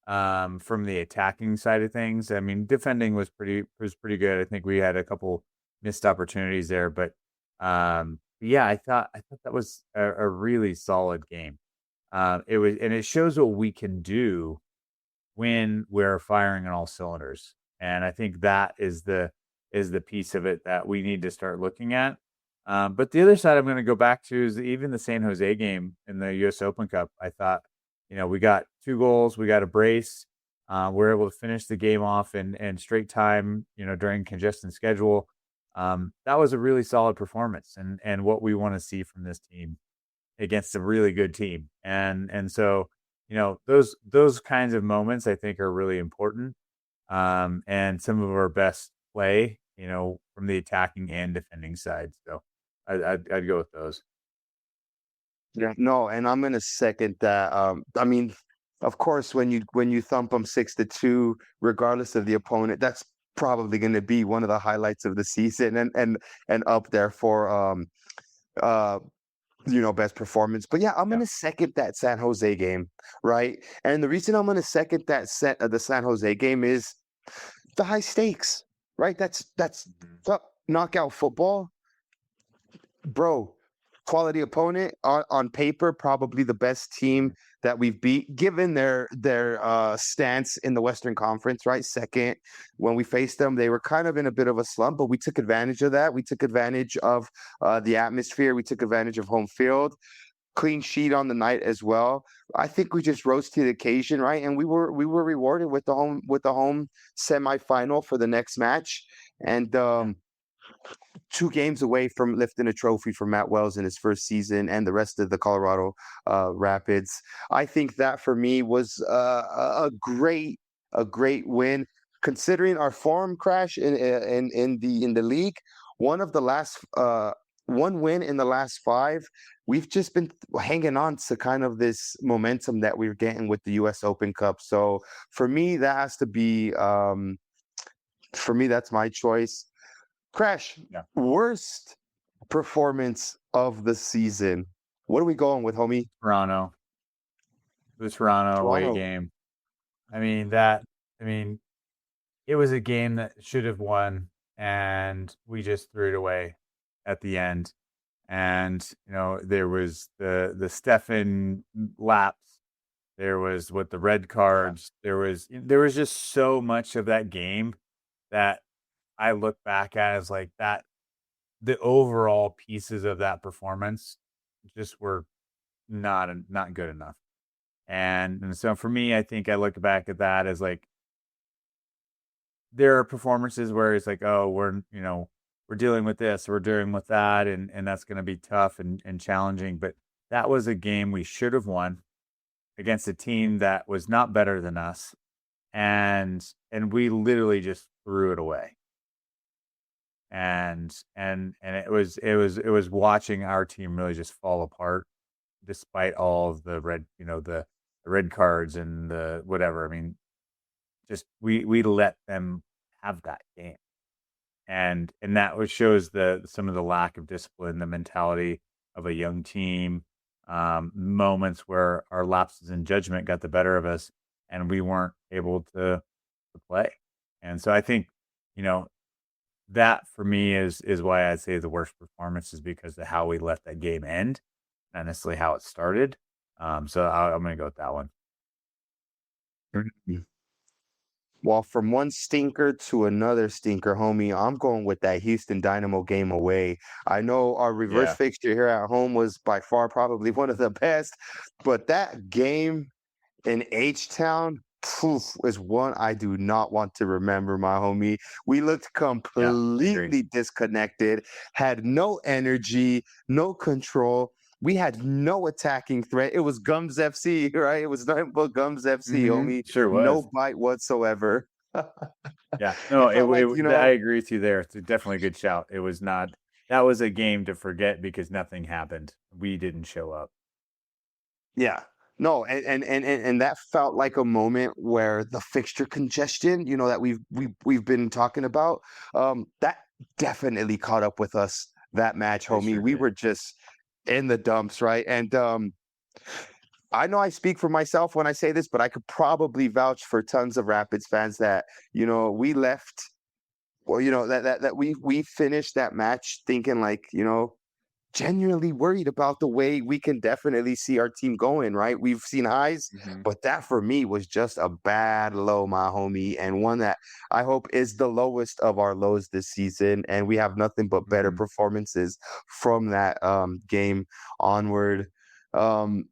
Speaker 3: from the attacking side of things. I mean, defending was pretty good. I think we had a couple missed opportunities there, but I thought that was a really solid game. It shows what we can do when we're firing on all cylinders. And I think that is the piece of it that we need to start looking at. But the other side I'm going to go back to is even the San Jose game in the U.S. Open Cup. I thought, we got 2 goals, we got a brace. We're able to finish the game off in straight time, during congested schedule. That was a really solid performance and what we want to see from this team against a really good team. And so, those kinds of moments I think are really important. And some of our best play, from the attacking and defending side. So I'd go with those.
Speaker 2: Yeah. No, and I'm gonna second that. I mean, of course, when you thump them 6-2, regardless of the opponent, that's probably going to be one of the highlights of the season and up there for uh best performance. But yeah, I'm
Speaker 3: Yeah.
Speaker 2: gonna second that San Jose game, right? And the reason I'm gonna second the San Jose game is the high stakes, right? That's
Speaker 3: Mhm.
Speaker 2: knockout football, bro. Quality opponent on paper, probably the best team
Speaker 3: Mhm.
Speaker 2: that we've beat, given their stance in the Western Conference, right? Second, when we faced them, they were kind of in a bit of a slump, but we took advantage of that. We took advantage of the atmosphere. We took advantage of home field. Clean sheet on the night as well. I think we just rose to the occasion, right? And we were rewarded with the home semifinal for the next match, and
Speaker 3: Yeah.
Speaker 2: 2 games away from lifting a trophy for Matt Wells in his first season and the rest of the Colorado Rapids. I think that for me was a great win considering our form crash in the league. One of the last one win in the last 5. We've just been hanging on to kind of this momentum that we're getting with the U.S. Open Cup. So for me, that has to be for me. That's my choice. Crash,
Speaker 3: Yeah.
Speaker 2: worst performance of the season. What are we going with, homie?
Speaker 3: Toronto. The Toronto away
Speaker 2: Toronto.
Speaker 3: game. I mean that. I mean, it was a game that should have won, and we just threw it away at the end. And there was the Stefan lapse. There was with the red cards. There was just so much of that game that I look back at as like that. The overall pieces of that performance just were not good enough. And so for me, I think I look back at that as like there are performances where it's like, oh, we're dealing with this, we're dealing with that, and that's going to be tough and challenging. But that was a game we should have won against a team that was not better than us, and we literally just threw it away. And it was watching our team really just fall apart despite all of the the red cards and the whatever. I mean, just we let them have that game. And that shows some of the lack of discipline, the mentality of a young team, moments where our lapses in judgment got the better of us and we weren't able to play. And so I think, you know, that for me is why I'd say the worst performance is because of how we let that game end, not necessarily how it started. So I'm gonna go with that one.
Speaker 2: Mhm. Well, from one stinker to another stinker, homie, I'm going with that Houston Dynamo game away. I know our reverse
Speaker 3: Yeah,
Speaker 2: fixture here at home was by far probably one of the best, but that game in H-Town, poof, is one I do not want to remember, my homie. We looked
Speaker 3: yeah, I agree.
Speaker 2: completely disconnected, had no energy, no control. We had no attacking threat. It was Gums FC, right? It was nothing but Gums FC, homie.
Speaker 3: Sure was.
Speaker 2: No bite whatsoever.
Speaker 3: Yeah,
Speaker 2: It
Speaker 3: no,
Speaker 2: felt like,
Speaker 3: I agree with you there. It's definitely a good shout. It was not. That was a game to forget because nothing happened. We didn't show up.
Speaker 2: yeah. No, and that felt like a moment where the fixture congestion, that we've been talking about, that definitely caught up with us that match,
Speaker 3: They
Speaker 2: homie.
Speaker 3: sure
Speaker 2: We
Speaker 3: did.
Speaker 2: were just in the dumps, right? And I know I speak for myself when I say this, but I could probably vouch for tons of Rapids fans that, we left, or that we finished that match thinking like, genuinely worried about the way we can definitely see our team going, right? We've seen highs,
Speaker 3: Hmm.
Speaker 2: but that for me was just a bad low, my homie, and one that I hope is the lowest of our lows this season. And we have nothing but better
Speaker 3: Hmm.
Speaker 2: performances from that game onward. Um,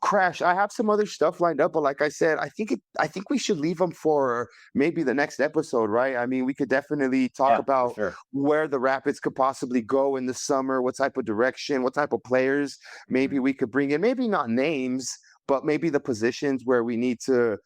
Speaker 2: Crash, I have some other stuff lined up, but like I said, I think we should leave them for maybe the next episode, right? I mean, we could definitely talk
Speaker 3: Yeah, for
Speaker 2: about
Speaker 3: sure.
Speaker 2: where the Rapids could possibly go in the summer, what type of direction, what type of players maybe
Speaker 3: Hmm.
Speaker 2: we could bring in. Maybe not names, but maybe the positions where we need to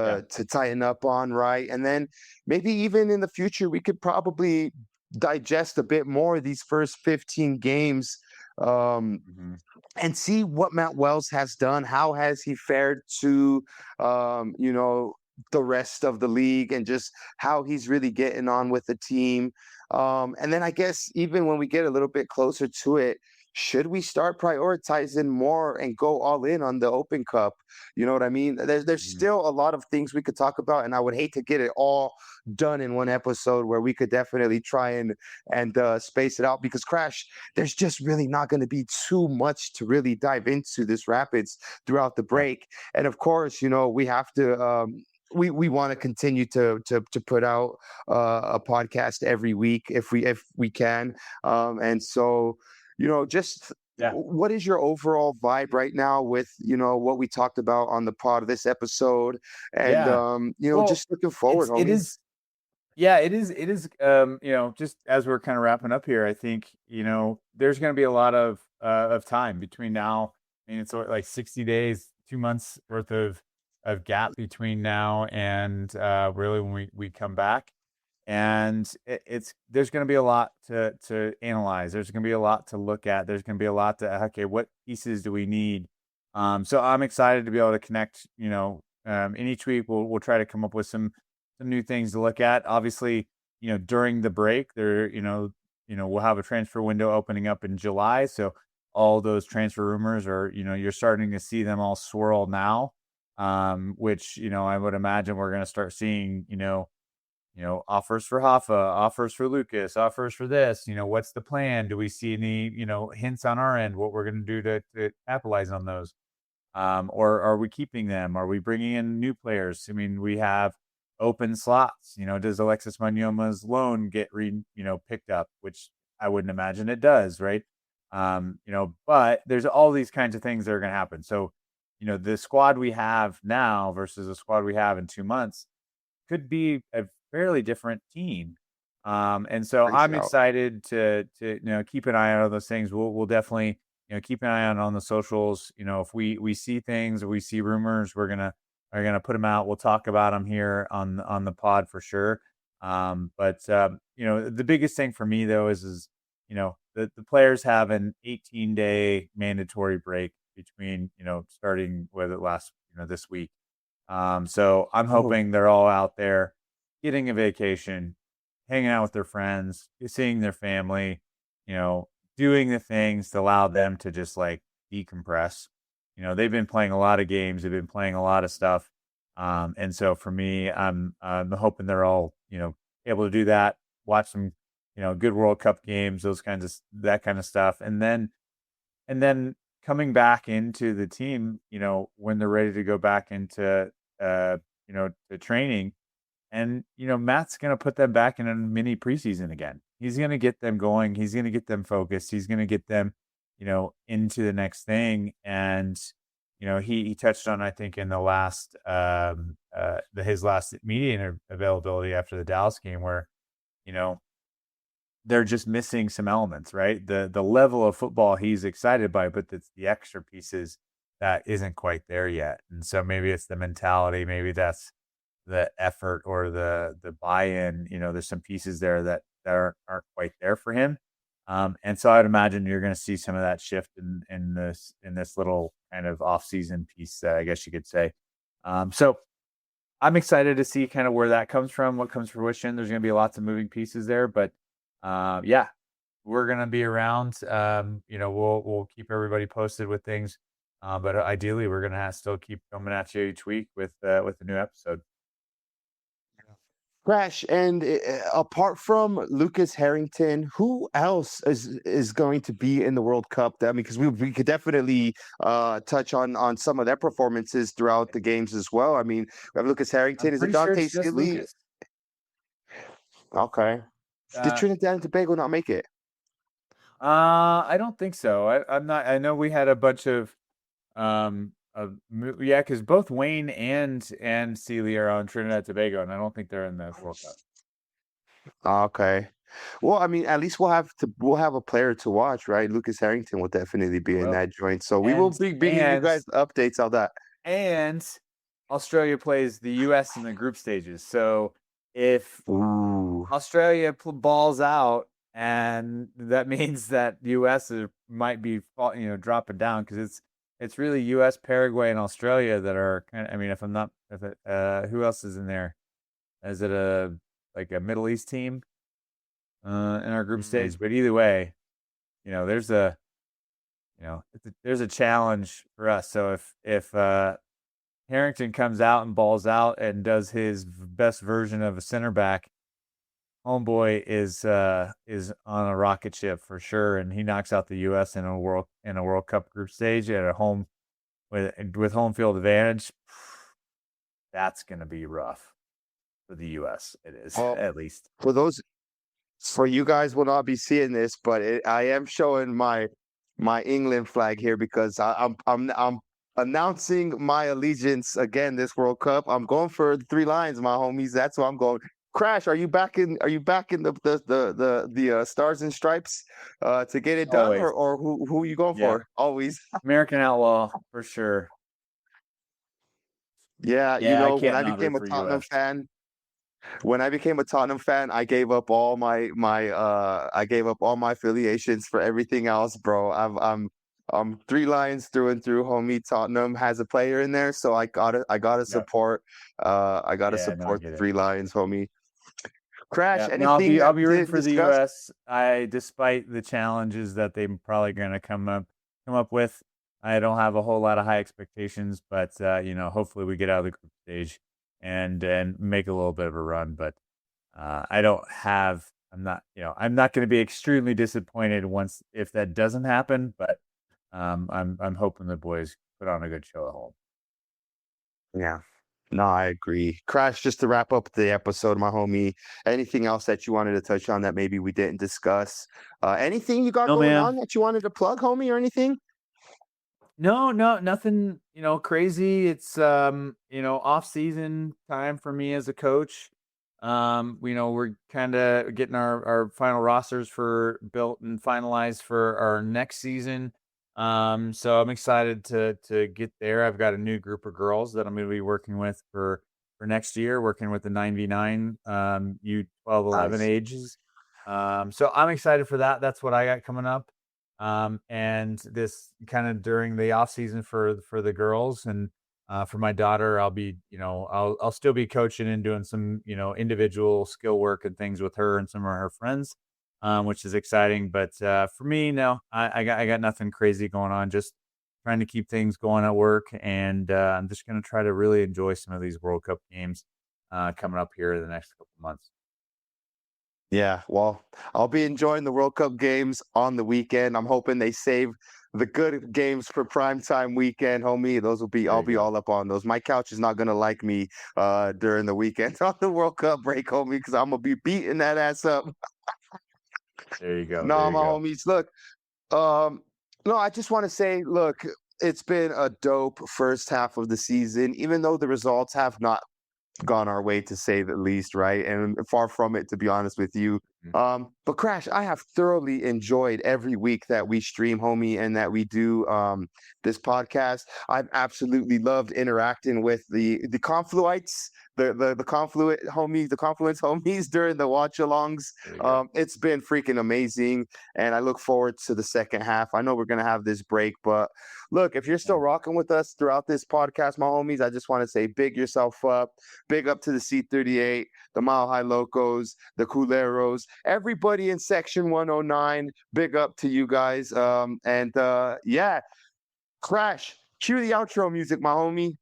Speaker 3: Yeah.
Speaker 2: to tighten up on, right? And then maybe even in the future we could probably digest a bit more these first 15 games. Um,
Speaker 3: Hmm.
Speaker 2: and see what Matt Wells has done. How has he fared to, the rest of the league, and just how he's really getting on with the team. And then I guess even when we get a little bit closer to it, should we start prioritizing more and go all in on the Open Cup? You know what I mean? There's
Speaker 3: Mhm.
Speaker 2: still a lot of things we could talk about, and I would hate to get it all done in one episode where we could definitely try and space it out because Crash, there's just really not going to be too much to really dive into this Rapids throughout the
Speaker 3: Yeah.
Speaker 2: break. And of course, we have to we want to continue to put out a podcast every week if we can. And so, just
Speaker 3: Yeah.
Speaker 2: what is your overall vibe right now with what we talked about on the pod of this episode, and
Speaker 3: Yeah. Well,
Speaker 2: just looking forward,
Speaker 3: it
Speaker 2: homie.
Speaker 3: is. Yeah, it is. Just as we're kind of wrapping up here, I think there's going to be a lot of time between now. I mean, it's like 60 days, 2 months worth of gap between now and really when we come back, and it's there's going to be a lot to analyze. There's going to be a lot to look at. There's going to be a lot to okay, what pieces do we need? So I'm excited to be able to connect. In each week we'll try to come up with some new things to look at. Obviously, during the break, we'll have a transfer window opening up in July. So all those transfer rumors are, you're starting to see them all swirl now. Which, I would imagine we're going to start seeing, offers for Hoffa, offers for Lucas, offers for this. What's the plan? Do we see any, hints on our end what we're going to do to capitalize on those? Or are we keeping them? Are we bringing in new players? I mean, we have open slots. Does Alexis Manyoma's loan get picked up? Which I wouldn't imagine it does, right? But there's all these kinds of things that are going to happen. So, the squad we have now versus the squad we have in 2 months could be a fairly different team. And so
Speaker 2: Nice
Speaker 3: I'm
Speaker 2: out.
Speaker 3: excited to keep an eye out on those things. We'll definitely keep an eye on the socials. If we see things or we see rumors, we're gonna put them out. We'll talk about them here on the pod for sure. But the biggest thing for me though is the players have an 18-day mandatory break between starting with it last this week. So I'm
Speaker 2: Oh,
Speaker 3: hoping they're all out there getting a vacation, hanging out with their friends, seeing their family, you know, doing the things to allow them to just like decompress. They've been playing a lot of games, they've been playing a lot of stuff. And so for me, I'm hoping they're all, able to do that, watch some, good World Cup games, that kind of stuff. And then coming back into the team, when they're ready to go back into the training. And Matt's going to put them back in a mini preseason again. He's going to get them going. He's going to get them focused. He's going to get them, into the next thing. And he touched on, I think, in the last his last media availability after the Dallas game, where you know they're just missing some elements, right? The level of football he's excited by, but it's the extra pieces that isn't quite there yet. And so maybe it's the mentality, maybe that's the effort or the buy-in. There's some pieces there that aren't quite there for him. And so I'd imagine you're going to see some of that shift in this little kind of off-season piece, I guess you could say. So I'm excited to see kind of where that comes from, what comes to fruition. There's going to be lots of moving pieces there, but yeah, we're going to be around. We'll keep everybody posted with things, but ideally, we're going to still keep coming at you each week with a new episode.
Speaker 2: Crash, and apart from Lucas Harrington, who else is going to be in the World Cup? I mean, because we could definitely touch on some of their performances throughout the games as well. I mean, we have Lucas
Speaker 3: I'm
Speaker 2: Harrington. Is it
Speaker 3: pretty sure
Speaker 2: Dante
Speaker 3: it's just
Speaker 2: Sealy?
Speaker 3: Lucas.
Speaker 2: Okay. Did
Speaker 3: Uh,
Speaker 2: Trinidad and Tobago not make it?
Speaker 3: I don't think so. I'm not. I know we had a bunch yeah, because both Wayne and Sealy are on Trinidad and Tobago, and I don't think they're in the World Cup.
Speaker 2: Okay. Well, I mean, at least we'll have a player to watch, right? Lucas Harrington will definitely be in
Speaker 3: Well,
Speaker 2: that joint. So we will
Speaker 3: and
Speaker 2: be bringing you
Speaker 3: and
Speaker 2: guys updates on that.
Speaker 3: and Australia plays the U.S. in the group stages. So if
Speaker 2: Ooh.
Speaker 3: Australia balls out, and that means that U.S. might be dropping down, because it's really U.S., Paraguay, and Australia that are kind of. I mean, who else is in there? Is it like a Middle East team in our group
Speaker 2: Mm.
Speaker 3: stage? But either way, there's there's a challenge for us. So if Harrington comes out and balls out and does his best version of a center back, homeboy is on a rocket ship for sure, and he knocks out the U.S. in a World Cup group stage at a home with home field advantage. That's gonna be rough for the U.S. It is, at least.
Speaker 2: For you guys will not be seeing this, but I am showing my England flag here because I'm announcing my allegiance again this World Cup. I'm going for the 3 Lions, my homies. That's where I'm going. Crash, are you back in the Stars and Stripes to get it done?
Speaker 3: Always.
Speaker 2: Or who are you going for? Always.
Speaker 3: American Outlaw for sure.
Speaker 2: Yeah, when I became a Tottenham fan, I gave up all my affiliations for everything else, bro. I'm 3 Lions through and through, homie. Tottenham has a player in there, so I gotta support. Support the 3 Lions, homie. Crash, anything?
Speaker 3: I'll be rooting for the U.S. Despite the challenges that they're probably going to come up with, I don't have a whole lot of high expectations, but hopefully we get out of the group stage and make a little bit of a run. But I'm not going to be extremely disappointed if that doesn't happen. But I'm hoping the boys put on a good show at home.
Speaker 2: Yeah. No, I agree. Crash, just to wrap up the episode, my homie, anything else that you wanted to touch on that maybe we didn't discuss? Anything you got going on that you wanted to plug, homie, or anything?
Speaker 3: No, nothing, crazy. It's, off-season time for me as a coach. We're kind of getting our final rosters built and finalized for our next season. So I'm excited to get there. I've got a new group of girls that I'm going to be working with for next year, working with the 9v9 U12-11 ages. So I'm excited for that. That's what I got coming up. And this kind of during the off season for the girls, and for my daughter, I'll be, I'll still be coaching and doing some, individual skill work and things with her and some of her friends. Which is exciting, but for me, no, I got nothing crazy going on. Just trying to keep things going at work, and I'm just going to try to really enjoy some of these World Cup games coming up here in the next couple of months.
Speaker 2: Yeah, well, I'll be enjoying the World Cup games on the weekend. I'm hoping they save the good games for primetime weekend, homie. I'll be all up on those. My couch is not gonna like me during the weekend on the World Cup break, homie, because I'm gonna be beating that ass up.
Speaker 3: There you go.
Speaker 2: No, my homies. Look, no, I just want to say, look, it's been a dope first half of the season, even though the results have not gone our way, to say the least, right? And far from it, to be honest with you. But Crash, I have thoroughly enjoyed every week that we stream, homie, and that we do this podcast. I've absolutely loved interacting with the Confluites, the Confluent homies, the Confluence homies during the watch-alongs. It's been freaking amazing, and I look forward to the second half. I know we're gonna have this break, but look, if you're still rocking with us throughout this podcast, my homies, I just want to say big yourself up. Big up to the C38, the Mile High Locos, the Culeros, everybody in Section 109. Big up to you guys. Yeah, Krash, cue the outro music, my homie.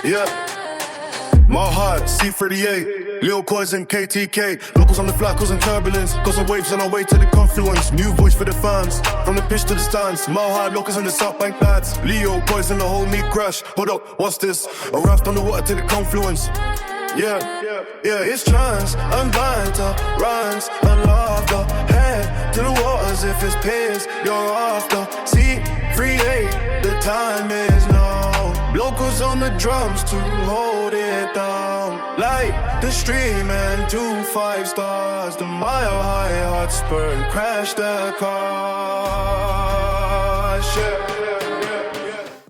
Speaker 1: Yeah. My heart, C38, Lil Coys and KTK. Locals on the flat causing turbulence. Got some waves on our way to the confluence. New voice for the fans, from the pitch to the stands. Mile High Locals in the South Bank lads. Leo Coys and the whole need crash. Hold up, what's this? A raft on the water to the confluence. Yeah, it's trans and banter, rhymes and laughter. Head to the waters if it's piss you're after. C38, the time is now. Locals on the drums to hold it down. Like the stream and 2 5 stars. The Mile High Hotspur and crash the car. Yeah.